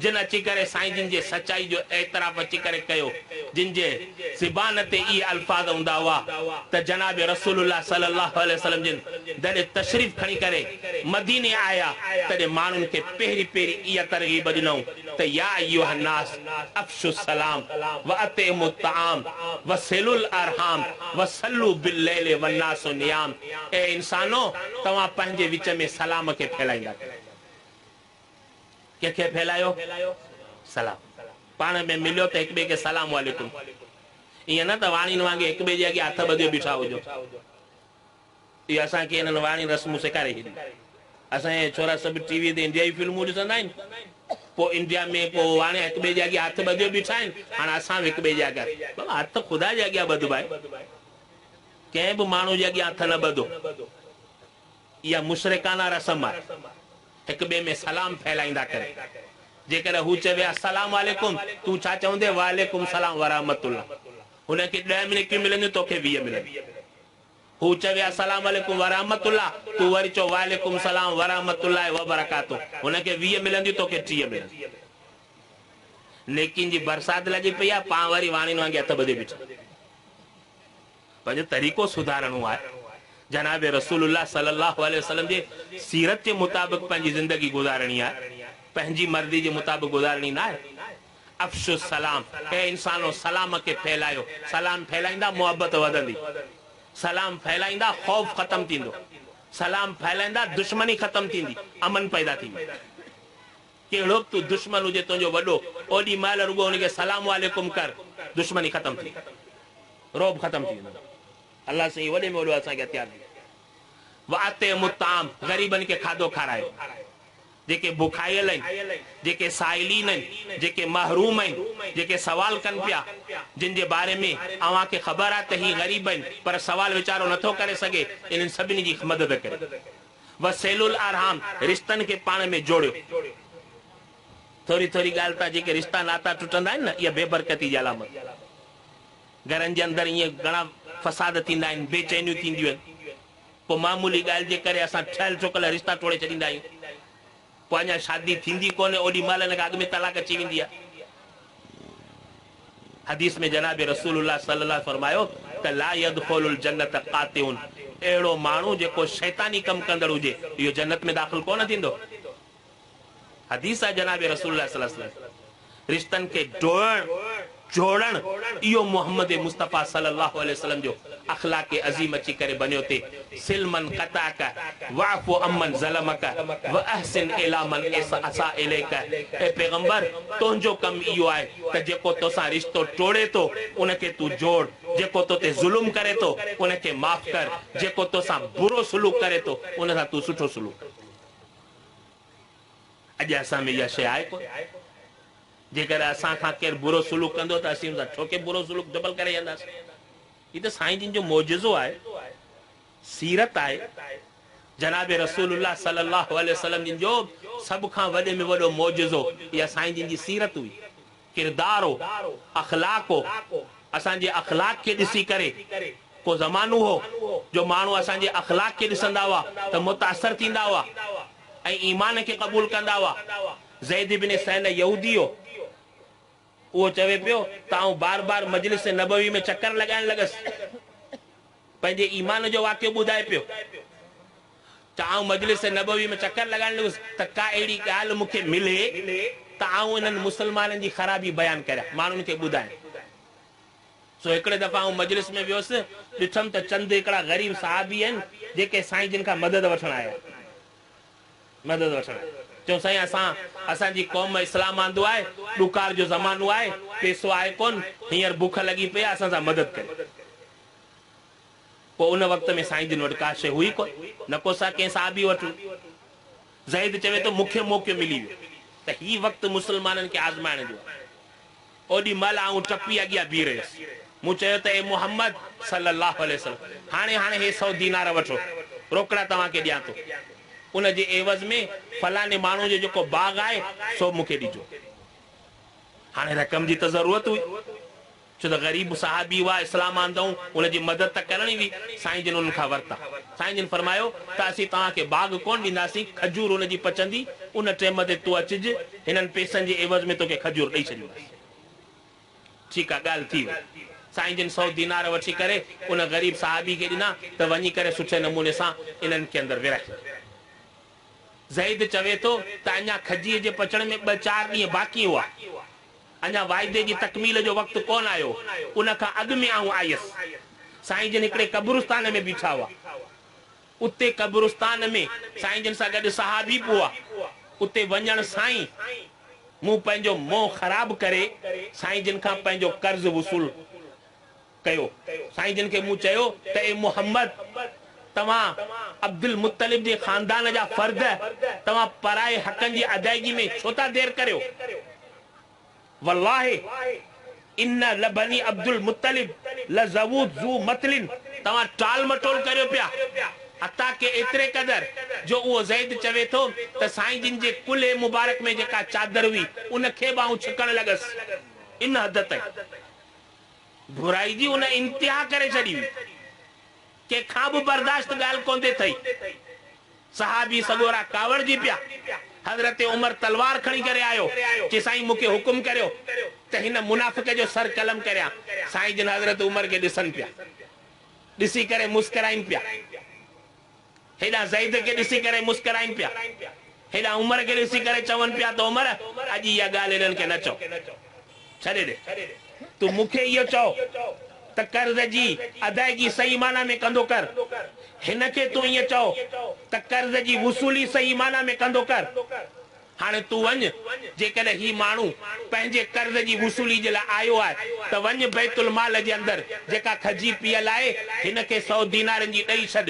जिन अची करे साईं जिन जे सच्चाई जो एतराफ़ अची करे कयो जिन जे ज़बान ते ई अल्फाज हूंदा हुआ त जनाब रसूलुल्लाह सल्लल्लाहु अलैहि वसल्लम जिन जॾहिं तशरीफ़ खणी करे मदीने आया तॾहिं माण्हुनि खे पहिरीं इहा तरग़ीब ॾिनऊं त या अय्युहन नास अफ़शु सलाम व अतिमु ताम व सिलुल अरहाम व सल्लू बिल लैल व नासु नियाम। ए इंसानो तव्हां पंहिंजे विच में सलाम खे फैलाईंदा के फैलायो सलाम पाण में मिलियो तो एक बे के सलाम वालेकुम ये ना तो वाणी वांगे एक बे जे अॻियां हथ ॿधियो बीठा हुजो ये असां के इन्हनि वाणी रस्मूं सेखारे छॾी असांजे छोरा सभु टीवी ते इंडिया जी फिल्मूं ॾिसंदा आहिनि पोइ इंडिया में पोइ हाणे हिक ॿिए जे अॻियां हथ ॿधियो बीठा आहिनि हाणे असां बि हिक ॿिए जे अॻियां बाबा हथ ख़ुदा जे अॻियां ॿधबा आहे कंहिं बि माण्हू जे अॻियां हथ न ॿधो इहा मुशरिकाना रस्म आहे एक बे में सलाम फैलाइंदा करे जेकर हु चवे अस्सलाम वालेकुम तू छा चवंदे वालेकुम सलाम व रहमतुल्लाह उनके 10 मिनट की मिलंदे तोखे 20 मिलंदे हु चवे अस्सलाम वालेकुम व रहमतुल्लाह तू वरी चो वालेकुम सलाम व रहमतुल्लाह व बरकातु उनके 20 मिलंदी तोखे 30 मिलंदी लेकिन जी बरसात लगी पई आहे पां वरी वाणी वांगे हथ ॿधे बीठा पंहिंजो तरीक़ो सुधारणो आहे जनाब रसूलुल्लाह सल्लल्लाहु अलैहि वसल्लम जे सीरत के मुताबिक पंहिंजी जिंदगी गुजारणी है पंहिंजी मर्जी के मुताबिक गुजारणी ना है। अफ़शु सलाम ए इंसानो सलाम के फैलायो सलाम फैलाइंदा मोहब्बत वधंदी सलाम फैलाइंदा खौफ खत्म थींदो सलाम फैलाइंदा दुश्मनी खत्म थींदी अमन पैदा थींदी केड़ो तू दुश्मन हुजे तुंहिंजो वॾो ओॾी महिल रुगो उनखे सलाम वालेकुम कर दुश्मनी खत्म थी रोब खत्म थी वेंदो अल्लाह से वॾे में वॾो असांखे हथियार ॾे वाते मुताम ग़रीबनि खे खाधो खारायो जेके बुखायल आहिनि जेके साइलीन आहिनि जेके महरूम आहिनि जेके सवाल कनि पिया जिन जे बारे में अव्हां खे ख़बर आहे त ही ग़रीब आहिनि पर सवाल वीचारो नथो करे सघे इन्हनि सभिनी जी मदद करे वसेलुल अरहाम रिश्तनि खे पाण में जोड़ियो थोरी थोरी ॻाल्हि था जेके रिश्ता नाता टुटंदा आहिनि न इहा बेबरकती जी अलामत घरनि जे अंदरि ईअं घणा फसाद थींदा आहिनि बेचैनियूं थींदियूं आहिनि पोइ मामूली ॻाल्हि जे करे असां ठहियल ठोकल रिश्ता तोड़े छॾींदा आहियूं पोइ अञा शादी थींदी कोन्हे ओॾी महिल हिन खां अॻु में तलाक अची वेंदी आहे। हदीस में जनाब रसूलुल्लाह सल्लल्लाहु अलैहि फरमायो त ला यदखुलुल जन्नत कातिउन अहिड़ो माण्हू जेको शैतानी कमु कंदड़ हुजे इहो जन्नत में दाख़िल कोन थींदो। हदीस आहे जनाब रसूलुल्लाह सल्लल्लाहु अलैहि वसल्लम रिश्तनि खे जोड़न इहो मोहम्मद मुस्तफ़ा सल्लल्लाहु अलैहि वसल्लम जो अखलाक अजीम अची करे बनियो थे सिलमन कताका वाफु अमन ज़लमका व अहसिन इला मन असा इलेका ए पैगंबर तुंहिंजो कम इहो आहे त जेको तोसां रिश्तो टोड़े तो उनखे तू जोड़ जेको तो ते जुल्म करे तो उनखे माफ़ कर जेको तोसां बुरो सलूक करे तो उन सां तू सुठो सलूक अॼु असां में इहा शइ आहे कोन जेकर असां खां केरु बुरो सलूक कंदो त असीं हुनसां छोके बुरो सलूक डबल करे वेंदासीं ये तो साईं जिन जो मौजज़ो है सीरत है जनाब रसूलुल्लाह सल्लल्लाहु अलैहि वसल्लम जिन जो सब खां वॾे में वॾो मौजज़ो या साईं जिन जी सीरत हुई किरदार हो अखलाक हो असांजे अखलाक के ॾिसी करे को ज़मानो हो जो माण्हू असांजे अखलाक के ॾिसंदा हुआ त मुतासर थींदा हुआ ऐं ईमान खे क़बूल कंदा हुआ। ज़ैद इब्न सैन यहूदी हो, वो चवे पियो त आऊं बार बार मजलिस नबवी में चक्कर लगाइण लगस, पंहिंजे ईमान जो वाक़ियो ॿुधाए पियो त आऊं मजलिस नबवी में चक्कर लगाइण लगस त का अहिड़ी ॻाल्हि मूंखे मिले त आऊं इन्हनि मुसलमाननि जी ख़राबी बयान करियां, माण्हुनि खे ॿुधायां। सो हिकिड़े दफ़ा आऊं मजलिस में वियुसि, ॾिठमि त चंद हिकिड़ा ग़रीब सहाबी आहिनि जेके साईं जिन खां मदद वठण आया, मदद वठण आया। चऊं साईं असांजी क़ौम इस्लाम आंदो आहे, ॾुकार जो ज़मानो आहे, पैसो आहे कोन, हींअर बुख लॻी पई आहे, असां सां मदद करे। पोइ उन वक़्त में साईं जिन वटि का शइ हुई कोन, न को सा कंहिं सहाबी वटि। ज़ैद चवे तो मूंखे मौक़ो मिली वियो त ही वक़्तु मुसलमाननि खे आज़माइण जो आहे। ओॾी महिल आऊं टपी अॻियां बीह रहियुसि, मूं चयो त ए मोहम्मद सल्लल्लाहु अलैहि वसल्लम, हाणे हे 100 दीनार वठो, रोकड़ा तव्हांखे ॾियां थो, उन जे एवज़ में फलाने माण्हू जो जेको बाग़ आहे सो मूंखे ॾिजो। हाणे रक़म जी त ज़रूरत हुई, छो त ग़रीब सहाबी हुआ, इस्लाम आंदऊं, उनजी मदद त करणी हुई। साईं जिन उन्हनि खां वरिता। साईं जिन फरमायो त असीं तव्हांखे बाग़ कोन ॾींदासीं, खजूर उनजी पचंदी, उन टाइम ते तूं अचिज, हिननि पैसनि जे एवज़ में तोखे खजूर ॾेई छॾींदासीं। ठीकु आहे, ॻाल्हि थी वई। साईं जिन 100 दीनार वठी करे उन ग़रीब सहाबी खे ॾिना त वञी करे सुठे नमूने सां इन्हनि खे अंदरि विराए। ज़ैद चवे थो त अञा खजीअ जे पचण में 2-4 ॾींहं बाक़ी हुआ, अञा वाइदे जी तकमील जो वक़्तु कोन आयो। उन खां अॻु में आऊं आयुसि। साईं जिन हिकिड़े कब्रिस्तान में बीठा हुआ, उते कब्रिस्तान में साईं जिन सां गॾु सहाबी बि हुआ। उते वञण साईं मूं पंहिंजो मोह ख़राब करे साईं जिन खां पंहिंजो कर्ज़ वसूल कयो। साईं जिन खे मूं चयो त ए मोहम्मद, तव्हां अब्दुल मुत्तलिब जे ख़ानदान जा फर्द, तव्हां पराए हक़नि जी अदायगी में छो था देर करियो? वल्लाहि इन्न लबनी अब्दुल मुत्तलिब लज़वूद ज़ू मतलिन, तव्हां टाल मटोल करियो पिया। अता के एतिरे क़दर जो उहो ज़ैद चवे थो त साईं जिन जे कुल्हे मुबारक में जेका चादर हुई उन खे बाऊं छिकण लॻसि। इन हद ताईं बुराई जी उन इंतिहा करे छॾी हुई, कंहिंखां बि बर्दाश्त ॻाल्हि कोन थी थई। सहाबी सगोरा कावड़ जी पिया। हज़रत उमर तलवार खणी करे आयो, कि साईं मूंखे हुकुम करियो त हिन मुनाफ़िक जो सर कलम करियां। साईं जिन हज़रत उमर खे ॾिसनि पिया, ॾिसी करे मुस्कराइनि पिया। हेॾा ज़ैद खे ॾिसी करे मुस्कराइनि पिया, हेॾा उमर खे ॾिसी करे चवनि पिया त उमर अॼु इहा ॻाल्हि हिननि खे न चओ, छॾे ॾे, तूं मूंखे इहो चओ त कर्ज़ जी अदायगी सही माना में कंदो कर, हिन खे तूं ईअं चओ त कर्ज़ जी वसूली सही माना में कंदो कर। हाणे तूं वञ, जेकॾहिं ही माण्हू पंहिंजे कर्ज़ जी वसूली जे लाइ आयो आहे त वञ बैतुल माल जे अंदरि जेका खजी पियल आहे हिन खे 100 दीनारनि जी ॾेई छॾ,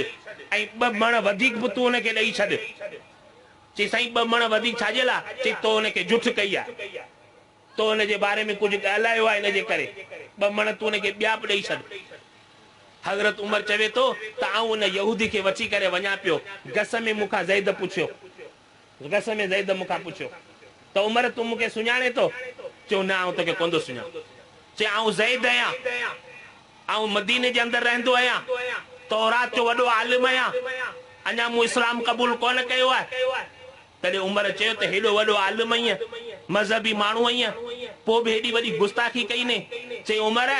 ऐं 2 मण वधीक बि तूं हुनखे ॾेई छॾ। चई साईं 2 मण वधीक छाजे लाइ? चई तो हुनखे झुठ कई आहे, तो हुन जे बारे में कुझु ॻाल्हायो आहे, हिन जे करे 2 मण तूं हुनखे ॿिया बि ॾेई छॾ। हज़रत उमर चवे थो त आऊं उन यहूदी खे वठी करे वञा पियो। गस में मूंखां ज़ैद पुछियो, गस में ज़ैद मूंखां पुछियो त उमर तूं मूंखे सुञाणे थो? चयो न, आऊं तोखे कोन थो सुञाण। चई आऊं ज़ैद आहियां, आऊं मदीने जे अंदरि रहंदो आहियां, तौरात जो वॾो आलिम आहियां, अञा मूं इस्लाम क़बूल कोन कयो आहे। तॾहिं उमर चयो त हेॾो वॾो आलिम आहीं, मज़हबी माण्हू आहीं, पोइ बि हेॾी वॾी गुस्ताखी कई ने? चई उमर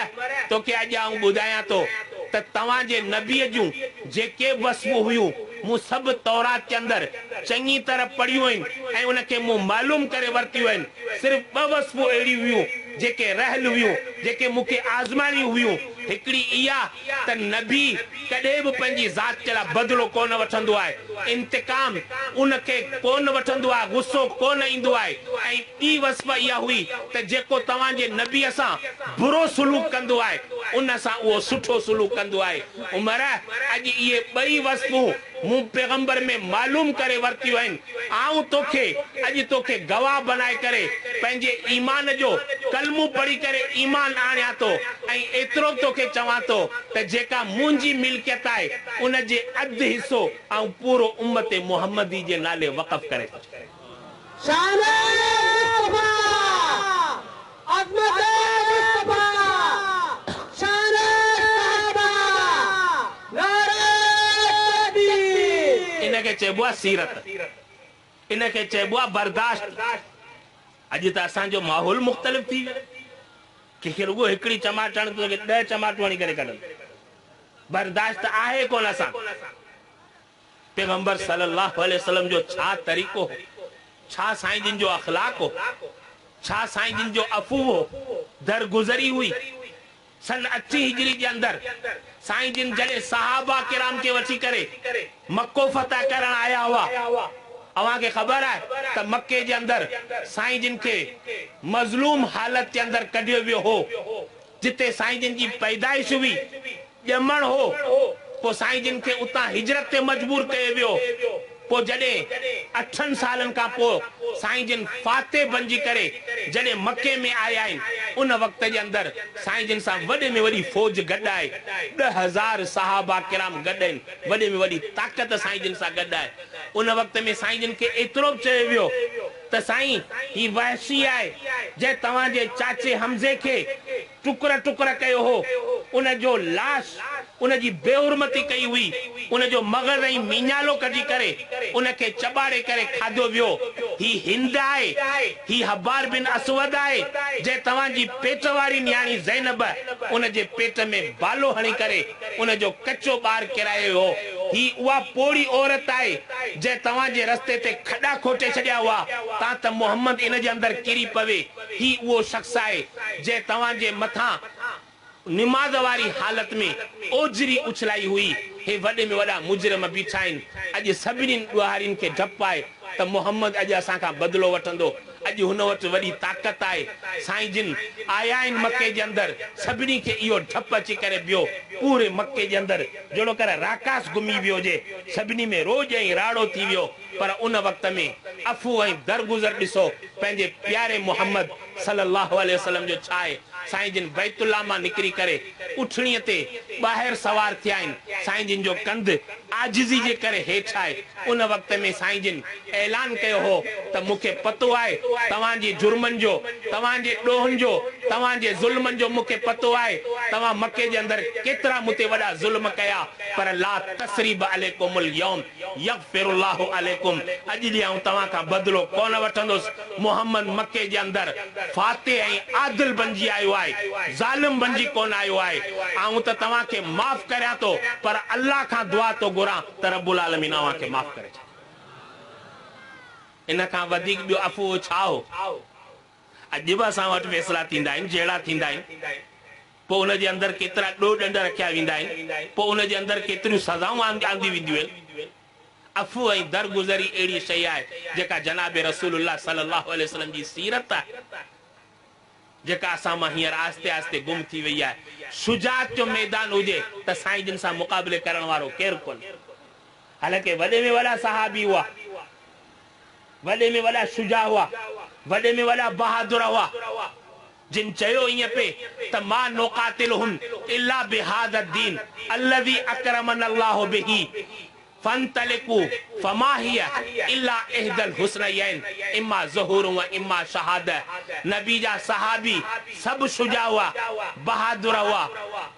तोखे अॼु आऊं ॿुधायां थो त तव्हांजे नबीअ जूं जेके वसफ़ूं हुयूं मूं सभु तौरात जे अंदरि चङी तरह पढ़ियूं आहिनि ऐं उनखे मूं मालूम करे वरितियूं आहिनि। सिर्फ़ 2 वसफ़ूं अहिड़ियूं हुयूं जेके रहल हुयूं, जेके मूंखे आज़माइणियूं हुयूं। हिकिड़ी इहा त नबी कॾहिं बि पंहिंजी ज़ात जे लाइ बदिलो कोन वठंदो आहे, इंतिकाम उनखे कोन वठंदो आहे, गुस्सो कोन ईंदो आहे। ऐं ॿी वसफ़ इहा हुई त जेको तव्हांजे नबीअ सां बुरो सलूक कंदो आहे उन सां उहो सुठो सलूक कंदो आहे। उमर अॼु इहे 2 वसफ़ूं मूं पैगंबर में मालूम करे वरितियूं आहिनि। आऊं तोखे अॼु तोखे गवाह बनाए करे पंहिंजे ईमान जो कलमो पढ़ी करे ईमान आणियां थो, ऐं एतिरो तोखे चवां थो त जेका मुंहिंजी मिल्कियत आहे उन जे अधु हिसो ऐं पूरो उम्मत मुहम्मदी जे नाले वक़फ़ करे इनखे चइबो आहे सीरत। इनके चइबो आहे बर्दाश्त। अॼु त असांजो माहौल मुख़्तलिफ़ थी वियो, कंहिंखे रुगो हिकिड़ी चमाट हण तो 10 चमाटूं हणी करे कढनि। बर्दाश्त आहे कोन असां। पैगंबर सल्लल्लाहु अलैहि वसल्लम जो छा तरीक़ो हो, छा साईं जिन जो अखलाक हो, छा साईं जिन जो अफ़ू हो, दरगुज़री हुई। सन 80 हिजरी जे अंदर साईं जिन जॾहिं सहाबा किराम के वठी करे मक्को फतह करण आया हुआ, अवां के ख़बर है त मक्के जे अंदर साईं जिन के मज़लूम हालत के अंदर कढियो वियो हो, जिते साईं जिन जी पैदाइश हुई, ॼमण हो। पो साईं जिन के उतां हिजरत ते मजबूर कयो वियो। पो जॾहिं 8 सालन का पो साईं जिन फाते बणजी करे जॾहिं मक्के में आया आहिनि, उन वक्त जे अंदर साईं जिन सां वॾे में वॾी फौज गॾु आहे। 10,000 सहाबा किराम गॾु आहिनि, वॾे में वॾी ताक़त साईं जिन सां गॾु आहे। उन वक्त में साईं जिन के एतिरो चयो वियो त साईं ही वहशी आहे, जंहिं तव्हांजे चाचे हमज़े खे टुकर टुकर कयो हो, उन जो लाश उन जी बेहुरमती कई हुई, उन जो मगज़ ऐं मीनालो कढी करे उनखे चबाड़े करे खाधो वियो। ही हिंद आहे, ही हब्बार बिन असवद आहे, जंहिं तव्हांजी पेट वारी न्याणी ज़ैनब उन जे पेट में बालो हणी करे उन जो कचो ॿार किरायो हो। ही उहा पोड़ी औरत आहे जंहिं तव्हांजे रस्ते ते खॾा खोटे छॾिया हुआ, तां त मोहम्मद इन जे अंदर किरी पवे। ही उहो शख्स आहे जंहिं तव्हांजे मथां निमाज़ वारी हालत में ओजरी उछलाई हुई। हे वॾे में वॾा मुजरिम बीठा आहिनि। अॼु सभिनी ॾुहारियुनि खे डपु आहे त मोहम्मद अॼु असां खां बदिलो वठंदो। अॼु हुन वटि वॾी ताक़त आहे। साईं जिन आया आहिनि मके जे अंदर, सभिनी खे इहो डपु अची करे बियो। पूरे मके जे अंदर जहिड़ो करे राकास घुमी वियो हुजे, सभिनी में रोज ऐं राड़ो थी वियो। पर उन वक़्त में अफ़ू ऐं दरगुज़र ॾिसो पंहिंजे प्यारे मोहम्मद सल्लल्लाहु अलैहि वसल्लम जो छा आहे। साईं जिन बैतुल्लाह मां निकिरी करे उठणीअ ते ॿाहिरि सवार थिया आहिनि। साईं जिन जो कंधु आजिज़ी जे करे हेठि आहे। उन वक़्त में साईं जिन ऐलान कयो हो त मूंखे पतो आहे तव्हांजे जुर्मनि जो, तव्हांजे ॾोहनि जो, तव्हांजे ज़ुल्मनि जो मूंखे पतो आहे। तव्हां मके जे अंदर केतिरा मूंते वॾा ज़ुल्म कया, पर ला तसरीब अलैकुमुल यौम यग़फिरुल्लाहु अलैकुम। अॼु ॾींहुं आऊं तव्हां खां बदिलो कोन वठंदुसि। मोहम्मद मके जे अंदर फाते ऐं आदिल बणजी आयो आहे, ज़ालिम बणजी कोन आयो आहे। आऊं त तव्हांखे माफ़ करियां थो, पर अल्लाह खां दुआ थो घुरां त रब्बुल आलमीन अव्हांखे माफ़ करे छॾे। इन खां वधीक ॿियो अफ़ू छा हो। अॼु बि असां वटि फ़ैसिला थींदा आहिनि, जहिड़ा थींदा आहिनि। पोइ उन जे अंदर केतिरा ॾोह ॾंड रखिया वेंदा आहिनि, पोइ उन जे अंदर केतिरियूं सज़ाऊं आंदी वेंदियूं आहिनि। अफ़ू ऐं दरगुज़री अहिड़ी शइ आहे जेका जनाब रसूलुल्लाह सल्लल्लाहु अलैहि वसल्लम जी सीरत आहे, जेका असां मां हींअर आस्ते आस्ते गुम थी वई आहे। शुजात जो मैदान हुजे त साईं जिन सां मुक़ाबले करण वारो केरु कोन्हे। हालांकि वॾे में वॾा सहाबी हुआ, वॾे में वॾा शुजा हुआ, वॾे में वॾा बहादुर हुआ, जिन चयो ईअं पे त मां नुक़ातिलहुम इल्ला बिहाद दीन अल्लज़ी अकरमना अल्लाहु बिही फंतलिकू फमा हिया इल्ला इहदल हुस्नयैन इम्मा ज़ुहूर व इम्मा शहादत। नबी जा सहाबी सब शुजा हुआ, बहादुर हुआ।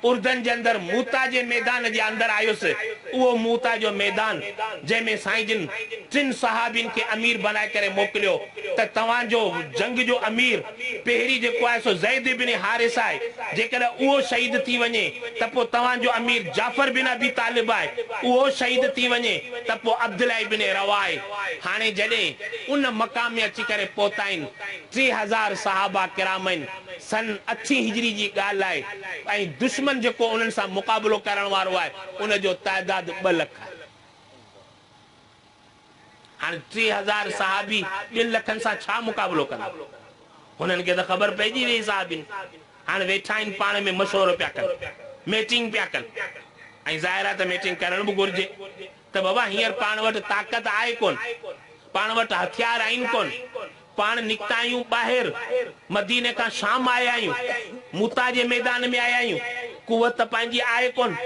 उर्दन जे अंदर मूता जे मैदान जे अंदर आयुसि, उहो मूता जो मैदान जंहिंमें साईं जिन 3 सहाबिन के अमीर बनाए करे मोकिलियो त तव्हांजो जंग जो अमीर पहिरीं जेको आहे सो ज़ैद बिन हारिस आहे। जेकॾहिं उहो शहीद थी वञे त पोइ तव्हांजो अमीर जाफर बिन अबी तालिब आहे, उहो शहीद थी वञे त पोइ अब्दुल्लाह इब्न रवा आहे। हाणे जॾहिं उन मक़ाम में अची करे पहुता आहिनि, 3000 सहाबा किराम आहिनि। सन 80 हिजरी जी ॻाल्हि आहे ऐं दुश्मन जेको उन्हनि सां मुक़ाबलो करण वारो आहे उन जो तइदाद 2 लख आहे। हाणे 3000 सहाबी 2 लखनि सां छा मुक़ाबलो कंदा? हुननि खे त ख़बर पइजी वई सहाबिन। हाणे वेठा आहिनि पाण में मशवरो पिया कनि, मीटिंग पिया कनि। ऐं ज़ाहिर आहे त मीटिंग करण बि घुरिजे त बाबा हींअर पाण वटि ताक़त आहे कोन, पाण वटि हथियार आहिनि कोन, पाण निकिता आहियूं ॿाहिरि, मदीने खां शाम आया आहियूं, मूता जे मैदान में आया आहियूं, कुवत पंहिंजी आहे कोन।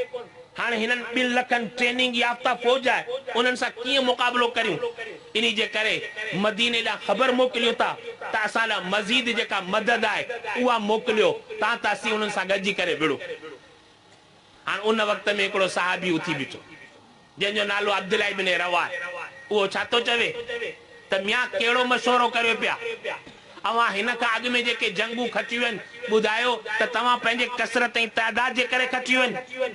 हाणे हिननि 2 लखनि ट्रेनिंग याफ़्ता फौज आहे, उन्हनि सां कीअं मुक़ाबलो करियूं? इन जे करे मदीने ॾांहुं ख़बर मोकिलियो था त असां लाइ मज़ीद जेका मदद आहे उहा मोकिलियो, तव्हां त असीं उन्हनि सां गॾिजी करे विड़ो। हाणे उन वक़्त में हिकिड़ो सहाबी उथी बीठो जंहिंजो नालो अब्दुल्लाह इब्न रवा आहे। उहो छा थो चवे त मियां कहिड़ो मशवरो करियो पिया अवां हिन खां अॻु में जेके जंगूं खटियूं आहिनि ॿुधायो त तव्हां पंहिंजे कसरत ऐं तइदाद जे करे खटियूं आहिनि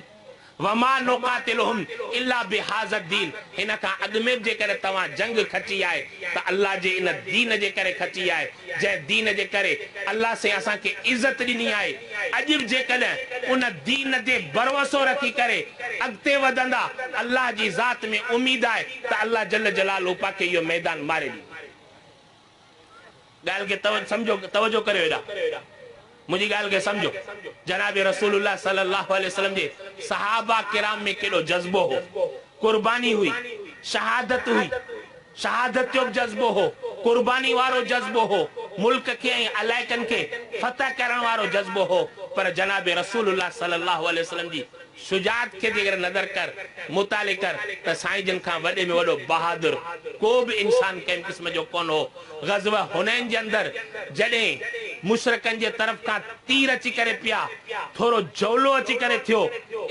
वमा नुकातिलुहुम इल्ला बिहाज़ दीन हिन खां अॻु में बि जेकर तव्हां जंग खटी आहे त अल्लाह जे इन दीन जे करे खटी आहे जंहिं दीन जे करे अल्लाह से असांखे इज़त ॾिनी आहे अॼु बि जेकॾहिं उन दीन ते भरोसो रखी करे अॻिते वधंदा अल्लाह जी ज़ात में उम्मीद आहे त अल्लाह जल जलालहू पाके इहो मैदान मारे ॾींदो ॻाल्हि खे सम्झो तवजो करियो हेॾा मुझी गाल के समझो जनाब रसूलुल्लाह सल्लल्लाहु अलैहि वसल्लम जे सहाबा किराम में केड़ो जज्बो हो कुर्बानी हुई शहादत हुई शहादत जो जज्बो हो कुर्बानी वारो जज्बो हो मुल्क के अलाइकन के फतह करण वारो जज्बो हो पर जनाब रसूलुल्लाह सल्लल्लाहु अलैहि वसल्लम जी शुजात के जेकर नजर कर मुताले कर त साईं जन खां वडे में वडो बहादुर को भी इंसान के किस्म जो कोन हो गज़वा हुनैन जे अंदर जडे मुशरकन जे तरफ का तीर अची करे पिया थोरो जौलो अची करे थियो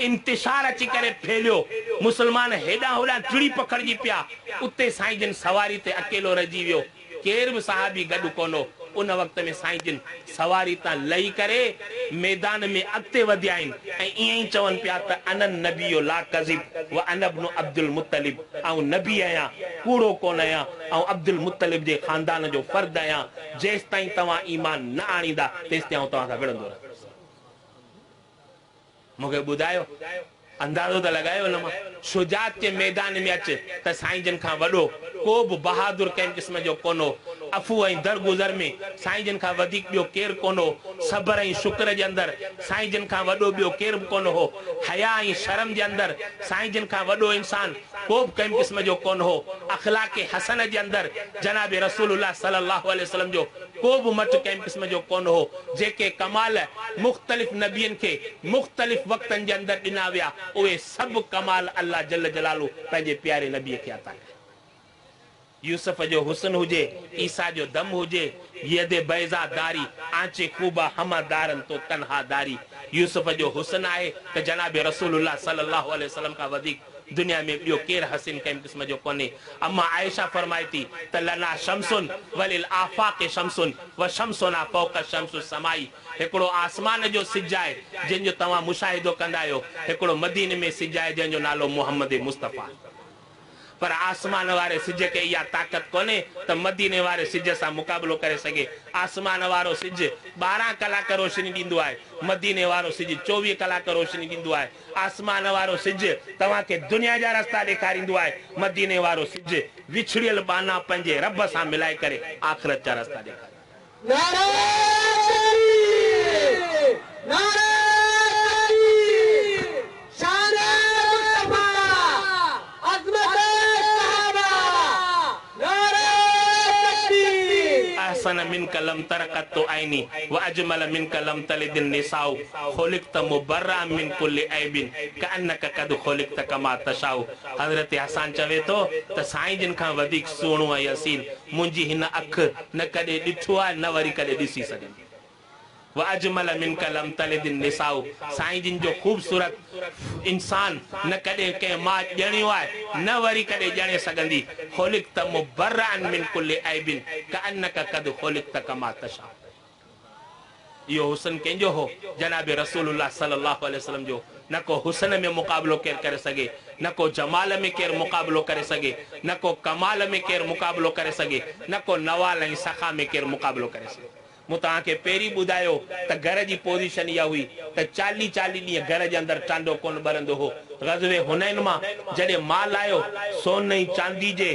इंतिशार अची करे फैलियो मुसलमान हेडा होडा चिड़ी पकड़जी पिया उते साईं जन सवारी ते अकेलो रही वियो केर भी सहाबी गडु कोनो उन वक्त में साईं जन सवारी ता लही करे मैदान में अॻिते वधिया आहिनि ऐं ईअं ई चवनि पिया त अनन नबियो ला कज़िब व अन इब्नु अब्दुल मुत्तलिब ऐं नबी आहियां कूड़ो कोन आहियां ऐं अब्दुल मुत्तलिब जे खानदान जो फर्द आहियां जेसि ताईं तव्हां ईमान न आणींदा तेसि ताईं तव्हां सां विढ़ंदो रहंदुसि मूंखे ॿुधायो अंदाज़ो त लगायो न मां शुजात के मैदान में अच त साईं जन खां वॾो को बि बहादुर कंहिं क़िस्म जो कोनो अफू ऐं दरगुज़र में साईं जन खां वधीक ॿियो केरु कोनो सबर ऐं शुक्र जे अंदर साईं जन खां वॾो ॿियो केरु बि कोन हो हया ऐं शर्म जे अंदर साईं जन खां वॾो इंसान को बि कंहिं क़िस्म जो कोन हो अखलाक हसन जे अंदर जनाब रसूलुल्लाह सल्लल्लाहु अलैहि वसल्लम जो को बि मट कंहिं क़िस्म जो कोन हो जेके कमाल मुख़्तलिफ़ नबियनि खे मुख़्तलिफ़ वक़्तनि जे अंदर ॾिना विया उहे सभु कमाल अल्लाह जल जलालू पंहिंजे प्यारे नबीअ खे अता कया यूसुफ जो हुस्न हुजे ईसा जो दम हुजे यदे बैज़ा दारी आंचे खूबा हमादारन तो तन्हा दारी यूसुफ जो हुस्न आहे त जनाब रसूलुल्लाह सल्लल्लाहु अलैहि वसल्लम का वधीक दुनिया में ॿियो केर हसीन कंहिं क़िस्म जो कोन्हे अम्मा आयशा फरमाए थी त लना शमसुन वलिल आफाक शमसुन व शमसुना फौक शमसु समाई हिकिड़ो आसमान जो सिज आहे जंहिंजो तव्हां मुशाहिदो कंदा आहियो हिकिड़ो मदीने में सिज आहे जंहिंजो नालो मोहम्मद मुस्तफ़ा पर आसमान वारे सिज के इहा ताक़त कोन्हे त मदीने वारे सिज सां मुक़ाबिलो करे सघे आसमान वारो सिज 12 कलाक रोशनी ॾींदो आहे मदीने वारो सिज 24 कलाक रोशनी ॾींदो आहे आसमान वारो सिज तव्हांखे दुनिया जा रस्ता ॾेखारींदो आहे मदीने वारो सिज विछड़ियल बाना पंहिंजे रब सां मिलाए करे आख़िरत जा रस्ता ॾेखारींदो मिन कलम तरकत तो आईनी व अजमल मिन कलम तलिदिन निसाउ खुलिकत मुबर्रा मिन कुल्ली ऐबिन कअन्नक कद खुलिकत कमा तशाउ हजरत हसन चवे तो त साईं जिन खां वधीक सुहिणो ऐं हसीन मुंहिंजी हिन अख न कॾहिं ॾिठो आहे न वरी कॾहिं ॾिसी सघंदी व अजमल मिन कलम तलिदिन निसाउ साईं जिन जो खूबसूरत इंसान न कॾहिं कंहिं मां ॼणियो आहे न वरी कॾहिं ॼणे सघंदी खुलिकत मुबर्रअन मिन कुल्ली ऐबिन कअन्नक कद खुलिकत कमा तशा इहो हुस्न कंहिंजो हो जनाब रसूलुल्लाह सल्लल्लाहु अलैहि वसल्लम जो न को हुस्न में मुक़ाबिलो केरु करे सघे न को जमाल में केरु मुक़ाबिलो करे सघे न को कमाल में केरु मुक़ाबिलो करे सघे न को नवाल ऐं सखा में केरु मुक़ाबिलो करे सघे मूं तव्हांखे पहिरीं ॿुधायो त घर जी पोज़ीशन इहा हुई त 40 ॾींहं घर जे अंदरि टांडो कोन ॿरंदो हो ग़ज़वे हुनैन मां जॾहिं माल आयो सोन ऐं चांदी जे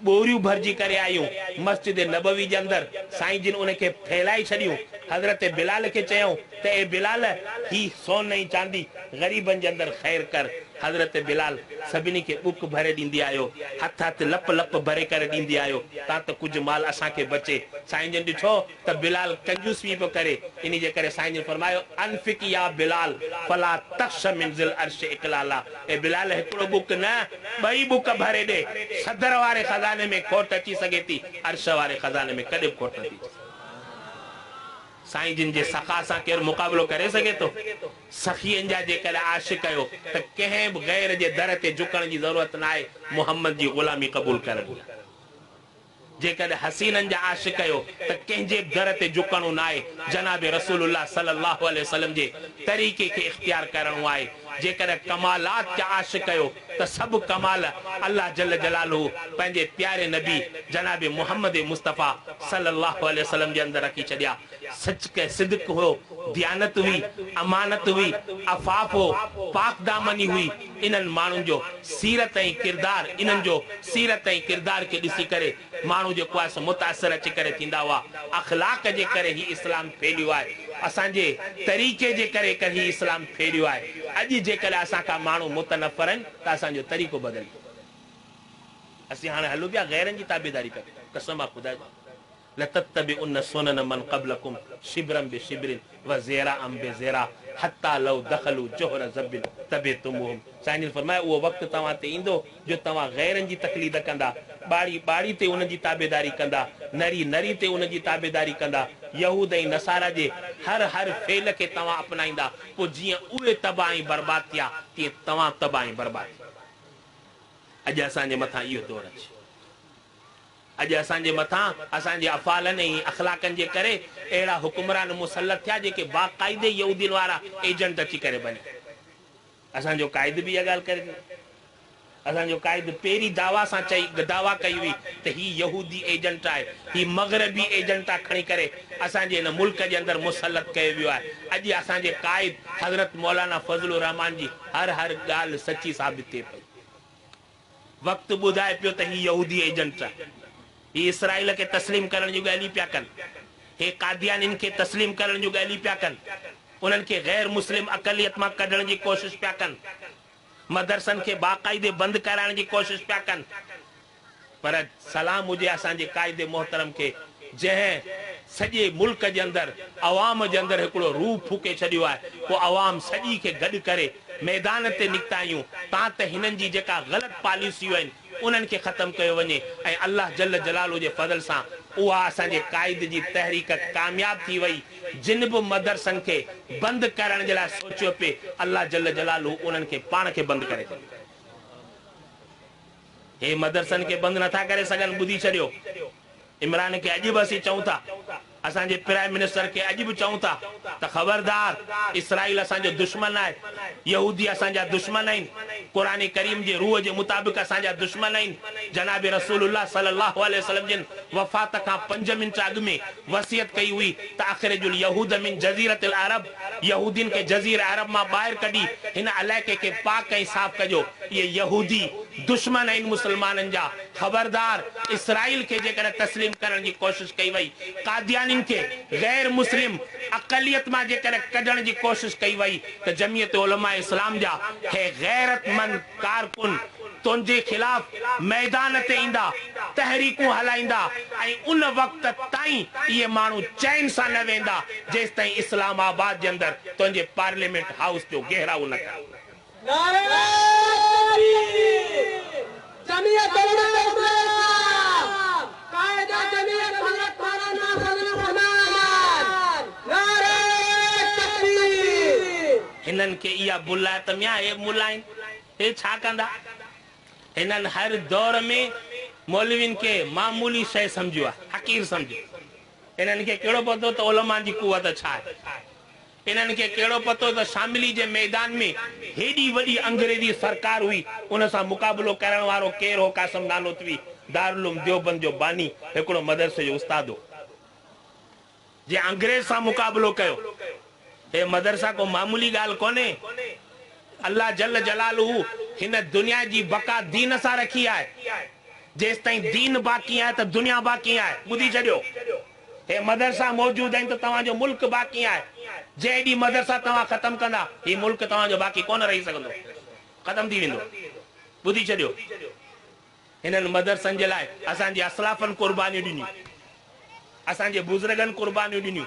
ॿोरियूं भरिजी करे आयूं मस्जिद नबवी जे अंदरि साईं जिन उनखे फैलाए छॾियूं हज़रत बिलाल खे चयऊं त ए बिलाल ही सोन ऐं चांदी ग़रीबनि जे अंदरि ख़ैर कर हज़रत बिलाल सभिनी खे बुक भरे ॾींदी आयो हथ हथ लप लप भरे करे ॾींदी आयो ता त कुझु माल असांखे बचे साईं जन ॾिठो त बिलाल कंजूसी पियो करे इन जे करे साईं जन फरमायो अनफिक या बिलाल फला तख्श मिन ज़िल अर्श इकलाला ए बिलाल हिकिड़ो बुक न ॿई बुक भरे ॾे सदर वारे खज़ाने में खोट अची सघे थी अर्श वारे खज़ाने में कॾहिं खोट नथी अचे साईं जिन जे सखा सां केरु मुक़ाबिलो करे सघे थो सखीअनि जा जेकॾहिं आशिक़ आहियो त कंहिं बि गैर जे दर ते झुकण जी ज़रूरत न आहे मुहम्मद जी ग़ुलामी क़बूल करण जेकॾहिं हसीननि जा आशिक़ आहियो त कंहिंजे दर ते झुकणो न आहे, जनाब रसूलुल्लाह सल्लल्लाहु अलैहि वसल्लम जे तरीक़े खे इख्तियार करणो आहे। जेकॾहिं कमालात जा आशिक़ आहियो त सभु कमाल अल्लाह जल जलालहू पंहिंजे प्यारे नबी जनाब मोहम्मद मुस्तफ़ा सल्लल्लाहु अलैहि वसल्लम जे अंदरि रखी छॾिया। सच के सिद्क हो, दयानत हुई, अमानत हुई, अफ़ाफ़ हो, पाक दामनी हुई। इन्हनि माण्हुनि जो सीरत ऐं किरदार, इन्हनि जो सीरत ऐं किरदार खे ॾिसी करे माण्हू जेको आहे मुतासिर अची करे थींदा हुआ। अख़लाक जे करे ही इस्लाम फैलियो आहे, असांजे तरीक़े जे करे ही इस्लाम फैलियो आहे। अॼु जेकॾहिं असां खां माण्हू मुतनफ़र आहिनि त असांजो तरीक़ो बदिल, असीं हाणे हलूं पिया गैरनि जी ताबेदारी पिया, कसम आहे ख़ुदा जी। लतत्तबिउन सुनन मन क़ब्लकुम शिब्रन बिशिब्रिन व ज़ेराअम बिज़ेरा हत्ता लौ दखलू जोहर ज़ब्बिन तबितुमुहुम। साईं फरमाया उहो वक़्तु तव्हां ते ईंदो जो तव्हां गैरनि जी तक़लीद कंदा, बाड़ी बाड़ी ते उन जी ताबेदारी कंदा, नरी नरी ते उन जी ताबेदारी कंदा, यहूद ऐं नसारा जे हर फेल खे तव्हां अपनाईंदा। पोइ जीअं उहे तबाह ऐं बर्बाद थिया तीअं तव्हां तबाह ऐं बर्बाद थिया। अॼु असांजे मथां इहो दौर अचे, अॼु असांजे मथां असांजे अफ़ालनि ऐं अख़लाक़नि जे करे अहिड़ा हुकुमरान मुसलत थिया जेके बाक़ाइदे यहूदीन वारा एजेंट अची करे बने। असांजो क़ाइद बि इहा ॻाल्हि करे, असांजो क़ाइद पहिरीं दावा सां दावा कई हुई त ही यहूदी एजेंट आहे, ही मग़रबी एजेंट आहे, खणी करे असांजे हिन मुल्क जे अंदरि मुसलत कयो वियो आहे। अॼु असांजे क़ाइद हज़रत मौलाना फज़लुर रहमान जी हर ॻाल्हि सची साबित थिए पई। वक़्तु ॿुधाए पियो त ही यहूदी एजेंट आहे, ही इसराइल खे तस्लीम करण जूं ॻाल्हियूं पिया कनि, हे कादियानिन खे तस्लीम करण जूं ॻाल्हियूं पिया कनि, उन्हनि खे गैर मुस्लिम अक़लियत मां कढण जी कोशिशि पिया कनि, मदरसनि खे बाक़ाइदे बंदि कराइण जी कोशिशि पिया कनि। पर सलाम हुजे असांजे क़ाइदे मोहतरम खे, जंहिं सॼे मुल्क जे अंदरि अवाम जे अंदरि हिकिड़ो रूह फूके छॾियो आहे। पोइ अवाम सॼी खे गॾु करे मैदान ते निकिता आहियूं तां त हिननि जी जेका ग़लति पॉलिसियूं आहिनि उन्हनि खे ख़तमु कयो वञे ऐं अल्लाह जल जलालू जे फज़ल सां उहा असांजे क़ाइद जी तहरीक कामयाब थी वई। जिन बि मदरसनि खे बंदि करण जे लाइ सोचियो पिए, अल्लाह जल जलालू उन्हनि खे पाण खे बंदि करे छॾियो। हे मदरसनि खे बंदि नथा करे सघनि, ॿुधी छॾियो। इमरान खे अॼु बि असीं चऊं था, असांजे प्राइम मिनिस्टर खे अॼु बि चऊं था त ख़बरदार इसराइल असांजो दुश्मन आहे, यहूदी असांजा दुश्मन आहिनि, क़ुरान करीम जे रूह जे मुताबिक़ असांजा दुश्मन आहिनि। जनाब रसूलुल्लाह सल्लल्लाहु अलैहि वसल्लम जिन वफ़ात खां 5 मिंट अॻु में वसियत कई हुई त अख़रिजुल यहूद मिन जज़ीरतिल अरब, यहूदियुनि खे जज़ीरा अरब मां ॿाहिरि कढी हिन इलाइक़े खे पाक ऐं साफ़ कजो। इहे यहूदी दुश्मन आहिनि मुस्लमाननि जा। ख़बरदार इसराइल खे जेकॾहिं तस्लीम करण जी कोशिशि कई वई, कादियानिन खे गैर मुस्लिम अक़लियत मां जेकॾहिं कढण जी कोशिशि कई वई त जमियत उलमा इस्लाम जा हे गैरतमंद कारकुन तुंहिंजे खिलाफ़ मैदान ते ईंदा, तहरीकूं हलाईंदा ऐं उन वक़्त ताईं इहे माण्हू चैन सां न वेंदा जेसि ताईं इस्लामाबाद जे अंदरि तुंहिंजे पार्लियामेंट हाउस जो घेराव न कर। हिननि खे इहा बुलाए त मिया हे मुलाइन हे छा कंदा? हिननि हर दौर में मौलवियुनि खे मामूली शइ सम्झियो आहे, हक़ीर सम्झो। हिननि खे कहिड़ो पतो त उलमा जी कुवत छा आहे? हिननि खे कहिड़ो पतो त शामिली जे मैदान में हेॾी वॾी अंग्रेजी सरकार हुई, उन सां मुक़ाबिलो करण वारो केरु हो? कासिम नानोतवी दारुल उलूम देवबंद जो बानी, हिकिड़ो मदरसे जो उस्ताद हो, जे अंग्रेज सां मुक़ाबिलो कयो। हे मदरसा को मामूली ॻाल्हि कोन्हे। अल्लाह जल जलालहू हिन दुनिया जी बका दीन सां रखी आहे। जेसि ताईं दीन बाक़ी आहे त दुनिया बाक़ी आहे। ॿुधी छॾियो, हे मदरसा मौजूद आहिनि त तव्हांजो मुल्क बाक़ी आहे। जेॾी मदरसा तव्हां ख़तम कंदा, ही मुल्क तव्हांजो बाक़ी कोन रही सघंदो, ख़तम थी वेंदो। ॿुधी छॾियो, हिननि मदरसनि जे लाइ असांजे असलाफनि क़ुर्बानियूं ॾिनियूं, असांजे बुज़ुर्गनि क़ुर्बानियूं ॾिनियूं।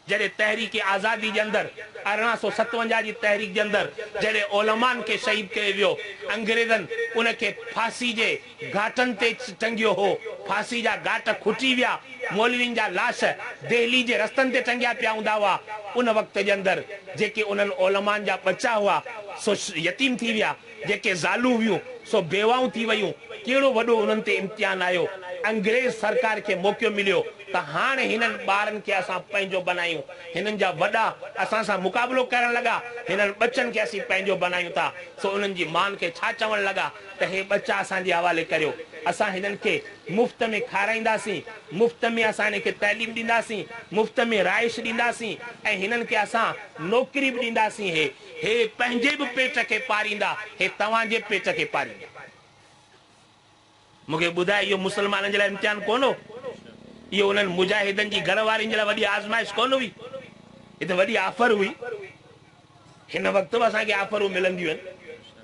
जॾहिं तहरीक आज़ादी जे अंदरि 1857 जी तहरीक जे अंदरि जॾहिं उलमान खे शहीद कयो वियो, अंग्रेज़नि उनखे फांसी जे घाटनि ते टंगियो हो, फांसी जा घाट खुटी विया, मौलवियुनि जा लाश दिल्ली जे रस्तनि ते टंगिया पिया हूंदा हुआ। उन वक़्त जे अंदरि जेके उन्हनि उलमान जा बचा हुआ सो यतीम थी विया, जेके ज़ालू हुयूं सो बेवाऊं थी वयूं। कहिड़ो वॾो उन्हनि ते इम्तिहान आयो। अंग्रेज सरकार के मौको मिलियो त हाणे हिननि ॿारनि खे असां पंहिंजो बनायूं, हिननि जा वॾा असां सां मुक़ाबिलो करण लॻा, हिननि बच्चनि खे असीं पंहिंजो बनायूं था। सो उन्हनि जी मान खे छा चवण लॻा त हे बच्चा असांजे हवाले करियो, असां हिननि खे मुफ़्त में खाराईंदासीं, मुफ़्त में असां हिन खे तइलीम ॾींदासीं, मुफ़्त में राइश ॾींदासीं ऐं हिननि खे असां नौकिरी बि ॾींदासीं। हे पंहिंजे बि पेट खे पारींदा, हे तव्हांजे पेट खे पारींदा। मूंखे ॿुधाए इहो मुस्लमाननि जे लाइ इम्तिहान कोन हो, इहो उन्हनि मुजाहिदनि जी घर वारनि जे लाइ वॾी आज़माइश कोन हुई, ही त वॾी ऑफर हुई। हिन वक़्तु बि असांखे ऑफरूं मिलंदियूं आहिनि,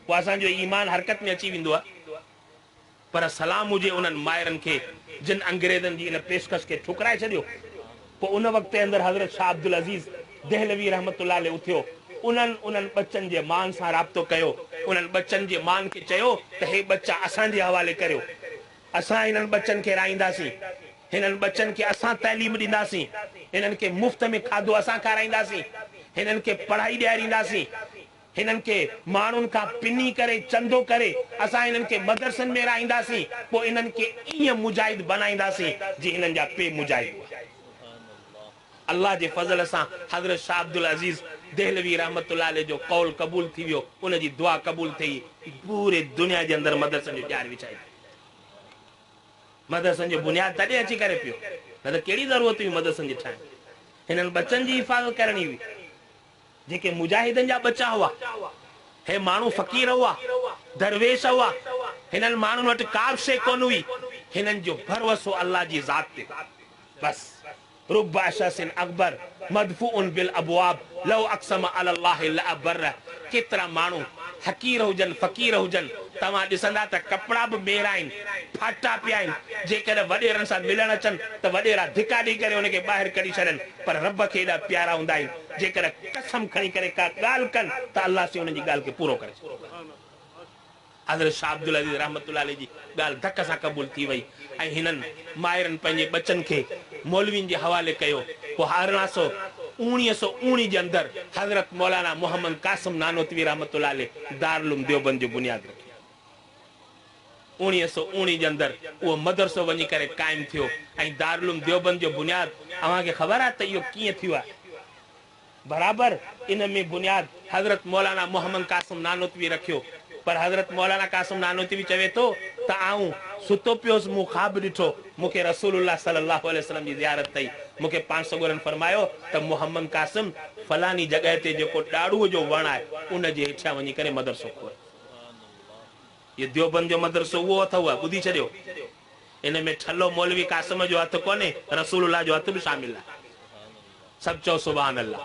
पोइ असांजो ईमान हरकत में अची वेंदो आहे। पर सलाम हुजे उन्हनि मायरनि खे जिन अंग्रेज़नि जी इन पेशकश खे ठुकराए छॾियो। पोइ उन वक़्त जे अंदरि हज़रत शाह अब्दुल अज़ीज़ देहलवी रहमतुल्लाह अलैह उथियो, उन्हनि बच्चनि जे मान सां राब्तो कयो, उन्हनि बच्चनि जे मान खे चयो त हे बच्चा असांजे हवाले करियो, असां हिननि बच्चनि खे राईंदासीं, हिननि बच्चनि खे असां तइलीम ॾींदासीं, हिननि खे मुफ़्त में खाधो असां खाराईंदासीं, हिननि खे पढ़ाई ॾियारींदासीं, हिननि खे माण्हुनि खां पिनी करे चंदो करे असां हिननि खे मदरसनि में राईंदासीं, पोइ हिननि खे ईअं मुजाहिद बनाईंदासीं जीअं हिननि जा पे मुजाहिद। अल्लाह जे फज़ल सां हज़रत शाह अब्दुल अज़ीज़ देहलवी रहमतुल्लाह अलैह जो कौल क़बूल थी वियो, उनजी दुआ क़बूल थी, पूरे दुनिया जे अंदरि मदरसनि जो ॼार विछाई, मदरसनि जो बुनियाद तॾहिं अची करे पियो, न त कहिड़ी ज़रूरत हुई मदरसनि जी ठाहिण। हिननि बच्चनि जी हिफ़ाज़त करणी हुई, जेके मुजाहिदनि जा बच्चा हुआ, हे माण्हू फ़क़ीर हुआ, दरवेश हुआ, हिननि माण्हुनि वटि का बि शइ कोन हुई, हिननि जो भरवसो अल्लाह जी ज़ात ते बस। रुब अशसिन अकबर मदफूउन बिल अबवाब लौ अक़सम अलल्लाह लअबर। केतिरा माण्हू हकीर हुजनि फ़क़ीर हुजनि, तव्हां ॾिसंदा त कपिड़ा बि ॿेरा आहिनि, फाटा पिया आहिनि, जेकॾहिं वॾेरनि सां मिलण अचनि त वॾेरा धिका ॾेई करे हुनखे ॿाहिरि कढी छॾनि, पर रब खे एॾा प्यारा हूंदा आहिनि, जेकॾहिं कसम खणी करे का ॻाल्हि कनि त अल्लाह से हुनजी ॻाल्हि खे पूरो करे। हज़रत शाह अब्दुल अज़ीज़ रहमतुल्लाह अलैह जी ॻाल्हि धक सां क़बूल थी वई ऐं हिननि मायरनि पंहिंजे बच्चनि खे मौलवियुनि जे हवाले कयो। पोइ 1919 जे अंदरि हज़रत मौलाना मोहम्मद कासिम नानोतवी रहमतुल्लाह अलैह दारुल देवबंद जो बुनियाद रखियो। 1919 जे अंदरि उहो मदरसो वञी करे क़ाइमु थियो ऐं दारुल देवबंद जो बुनियाद अव्हांखे ख़बर आहे त इहो कीअं थियो आहे? बराबरि इन में बुनियाद हज़रत मौलाना मोहम्मद कासिम नानोतवी रखियो, पर हज़रत मौलाना कासिम नानोतवी चवे थो त आऊं सुतो पियोसि, मूं ख़्वाब ॾिठो, मूंखे रसूलुल्लाह सल्लल्लाहु अलैहि वसल्लम जी ज़ियारत अथई, मूंखे पाण सगोरनि फरमायो त मोहम्मद कासिम फलानी जॻह ते जेको ॾाड़ूअ जो वणु आहे उन जे हेठियां वञी करे मदरसो खोल। इहो देवबंद जो मदरसो उहो अथव, ॿुधी छॾियो, इन में ठलो मौलवी कासिम जो हथु कोन्हे, रसूलुल्लाह जो हथु बि शामिल आहे। सभु चओ सुभान अल्लाह।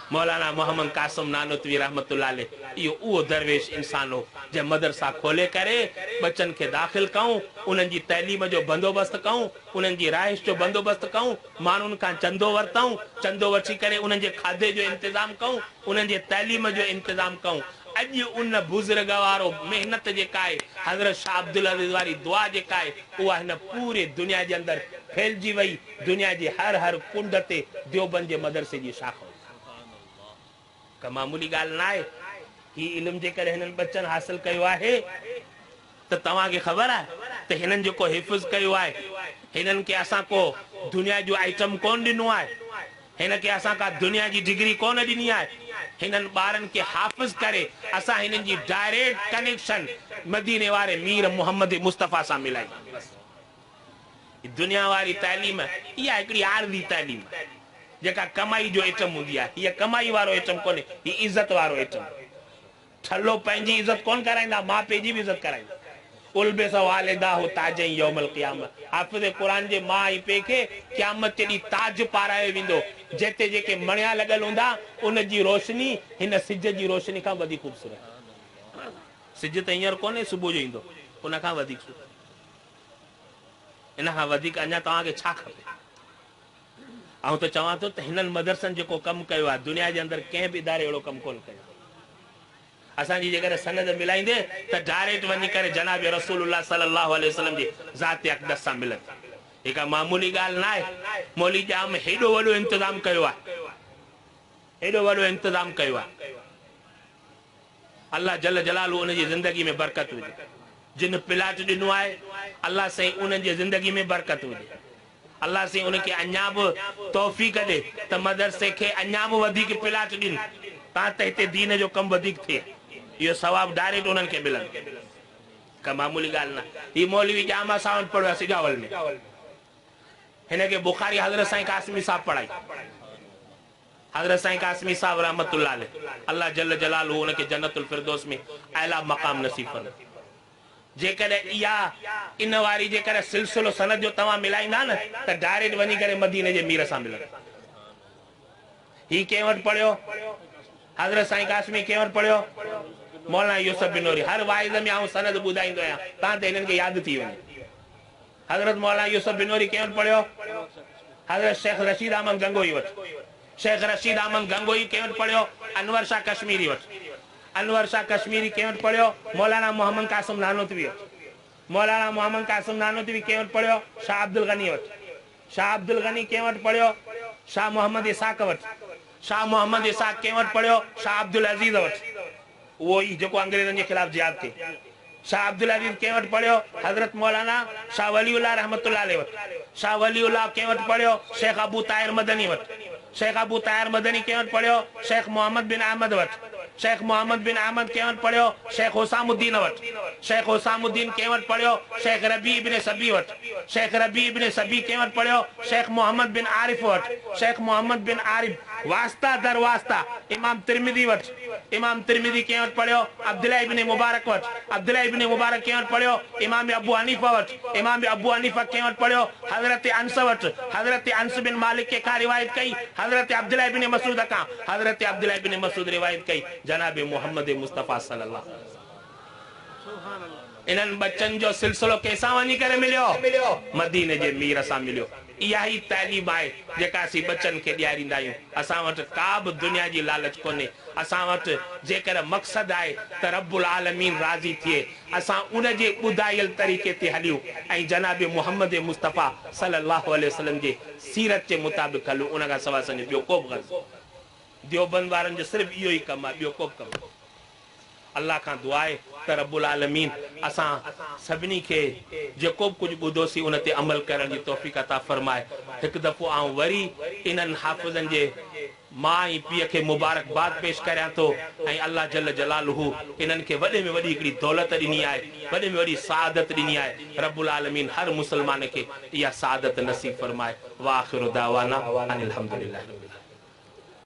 मौलाना मोहम्मद कासिम नानोतवी रहमतुल्लाह अलैह इहो उहो दरवेश इंसान हो जंहिं मदरसा खोले करे बच्चनि खे दाख़िल कयूं, उन्हनि जी तइलीम जो बंदोबस्तु कयूं, उन्हनि जी राइश जो बंदोबस्तु कयूं, माण्हुनि खां चंदो वरितऊं, चंदो वठी करे उन्हनि जे खाधे जो इंतज़ाम कयूं, उन्हनि जे तइलीम जो इंतज़ाम कयूं। अॼु उन बुज़ुर्ग वारो महिनत जेका आहे, हज़रत शाह अब्दुल अज़ीज़ वारी दुआ जेका आहे, उहा हिन पूरे दुनिया जे अंदरि फैलिजी वई। दुनिया जे हर कुंड ते देवबंद जे मदरसे जी शाख। का मामूली ॻाल्हि न आहे। ही इल्मु जेकॾहिं हिननि बच्चनि हासिल कयो आहे त तव्हांखे ख़बर आहे त हिननि जेको हिफ़्ज़ कयो आहे, हिननि खे असां को दुनिया जो आइटम कोन ॾिनो आहे, हिन खे असां का दुनिया जी डिग्री कोन ॾिनी आहे। हिननि ॿारनि खे हाफ़िज़ करे असां हिननि जी डायरेक्ट कनेक्शन मदीने वारे मीर मोहम्मद मुस्तफ़ा सां मिलाई। दुनिया वारी तइलीम इहा हिकिड़ी आरज़ी तइलीम जेका कमाई जो आइटम हूंदी आहे, हीअ कमाई वारो आइटम कोन्हे, हीअ इज़त वारो आइटम। ठलो पंहिंजी इज़त कोन कराईंदा, मां पंहिंजी बि इज़त कराईंदा। उल्बे सो वालिदा हो ताज यौमल क़ियामत। हाफ़िज़ क़ुरान जे मां ऐं पीउ खे क़यामत ते ॾींहुं ताज पारायो वेंदो, जिते जेके मणिया लॻल हूंदा उन जी रोशनी हिन सिज जी रोशनी खां वधीक ख़ूबसूरत। सिज त हींअर कोन्हे, सुबुह जो ईंदो, उन खां वधीक सुठो। इन खां वधीक अञा तव्हांखे छा खपे? ऐं त चवां थो त हिननि मदरसनि जेको कमु कयो आहे, दुनिया जे अंदरि कंहिं बि इदारे अहिड़ो कमु कोन कयो। असांजी जेकॾहिं सनद मिलाईंदे त डायरेक्ट वञी करे जनाब रसूलुल्लाह सल्लल्लाहु अलैहि वसल्लम जी ज़ात अक़दस सां मिलंदी। हिकु मामूली ॻाल्हि न आहे। मौली जाम हेॾो वॾो इंतज़ाम कयो आहे, हेॾो वॾो इंतज़ाम कयो आहे। अल्लाह जल जलालू उनजी ज़िंदगी में बरकत हुजे। जिन प्लाट ॾिनो आहे अल्लाह साईं उन्हनि जी ज़िंदगी में बरकत हुजे। अल्लाह साईं उनखे अञा बि तौफ़ीक़ ॾे त मदरसे खे अञा बि वधीक प्लाट ॾिन तां त हिते दीन जो कमु वधीक थिए। इहो सवाबु डायरेक्ट उन्हनि खे मिलंदो। का मामूली ॻाल्हि न। ही मौलवी जामा सां वटि पढ़ियो आहे सिजावल में, हिनखे बुखारी हज़रत साईं कासमी साहब पढ़ाई। हज़रत साईं कासमी साहब रहमतुल्लाह अलैह, अल्लाह जल्ल जलालहू उनखे जन्नतुल फिरदौस में आला मक़ाम नसीब फरमाए। जेकॾहिं इहा इन वारी जेकॾहिं सिलसिलो सनद जो तव्हां मिलाईंदा न त डायरेक्ट वञी करे मदीने जे मीर सां मिलंदा। ही कंहिं वटि पढ़ियो? हज़रत साईं कासमी कंहिं वटि पढ़ियो? मौलाना यूसुफ बिनोरी। हर वाइज़ में आउं सनद ॿुधाईंदो आहियां तां त हिननि खे यादि थी वञे। हज़रत मौलाना यूसुफ बिनोरी कंहिं वटि पढ़ियो? हज़रत शेख रशीद अहमद गंगोई वटि। शेख रशीद अहमद गंगोई कंहिं वटि पढ़ियो? अनवर शाह कश्मीरी वटि। अनवर शाह कश्मीरी कंहिं वटि पढ़ियो? मौलाना मोहम्मद कासिम नानोतवी वटि। मौलाना मोहम्मद कासिम नानोतवी कंहिं वटि पढ़ियो? शाह अब्दुल गनी वटि। शाह अब्दुल गनी कंहिं वटि पढ़ियो? शाह मोहम्मद इसाक वटि। शाह मोहम्मद इसाक कंहिं वटि पढ़ियो? शाह अब्दुल अज़ीज़ वटि। उहो ई जेको अंग्रेज़नि जे ख़िलाफ़ जिहाद कई। शाह अब्दुल अज़ीज़ कंहिं वटि पढ़ियो? हज़रत मौलाना शाह वलीउल्लाह रहमतुल्लाह अलैह वटि। शाह वलीउल्लाह कंहिं वटि पढ़ियो? शेख अबू ताहिर मदनी वटि। शेख अबू ताहिर मदनी कंहिं वटि पढ़ियो? शेख मोहम्मद बिन अहमद वटि। शेख मोहम्मद बिन अहमद कंहिं वटि पढ़ियो? शेख हुसामुद्दीन वटि। शेख हुसामुद्दीन कंहिं वटि पढ़ियो? शेख रबी इब्न सबी वटि। शेख रबी इब्न सबी कंहिं वटि पढ़ियो? शेख मोहम्मद बिन आरिफ वटि। शेख मोहम्मद बिन आरिफ वास्ता दर वास्ता इमाम तिरमिदी वटि। इमाम तिरमिदी कंहिं वटि पढ़ियो? अब्दुल्लाह इब्न मुबारक वटि। अब्दुल्लाह इब्न मुबारक कंहिं वटि पढ़ियो? इमाम अबू हनीफा वटि। इमाम अबू हनीफा कंहिं वटि पढ़ियो? हज़रत अंस वटि। हज़रत अंस बिन मालिक के खां रिवायत कई हज़रत अब्दुल्लाह इब्न मसूद खां। हज़रत अब्दुल्लाह इब्न मसूद रिवायत कई जनाब मोहम्मद मुस्तफ़ा सल्लल्लाहु अलैहि वसल्लम। इन्हनि बच्चनि जो सिलसिलो कंहिंसां वञी करे मिलियो? मदीने जे मीर सां मिलियो। इहा ई तइलीम आहे जेका असीं बच्चनि खे ॾियारींदा आहियूं। असां वटि का बि दुनिया जी लालच कोन्हे। असां वटि जेकर मक़सदु आहे त रब्बुल आलमीन राज़ी थिए असां उन जे ॿुधायल तरीक़े ते हलियूं ऐं जनाब मोहम्मद मुस्तफ़ा सल्लल्लाहु अलैहि वसल्लम जे सीरत जे मुताबिक़ हलूं। उन खां सवाइ असांजो ॿियो को बि ग़र्ज़ देवबंद वारनि जो सिर्फ़ु इहो ई कमु आहे, ॿियो को बि कमु। अल्लाह खां दुआ आहे त रब्बुल आलमीन असां सभिनी खे जेको बि कुझु ॿुधोसीं उन ते अमल करण जी तौफ़ीक़ अता फ़रमाए। हिकु दफ़ो आउं वरी इन्हनि हाफ़िज़नि जे मां ऐं पीउ खे मुबारकबाद पेश करियां थो ऐं अल्लाह जल्ल जलालहू इन्हनि खे वॾे में वॾी हिकिड़ी दौलत ॾिनी आहे, वॾे में वॾी सआदत ॾिनी आहे। रब्बुल आलमीन हर मुस्लमान खे इहा सआदत नसीब फ़रमाए। व आख़िरु दावाना अनिल हम्दुलिल्लाह।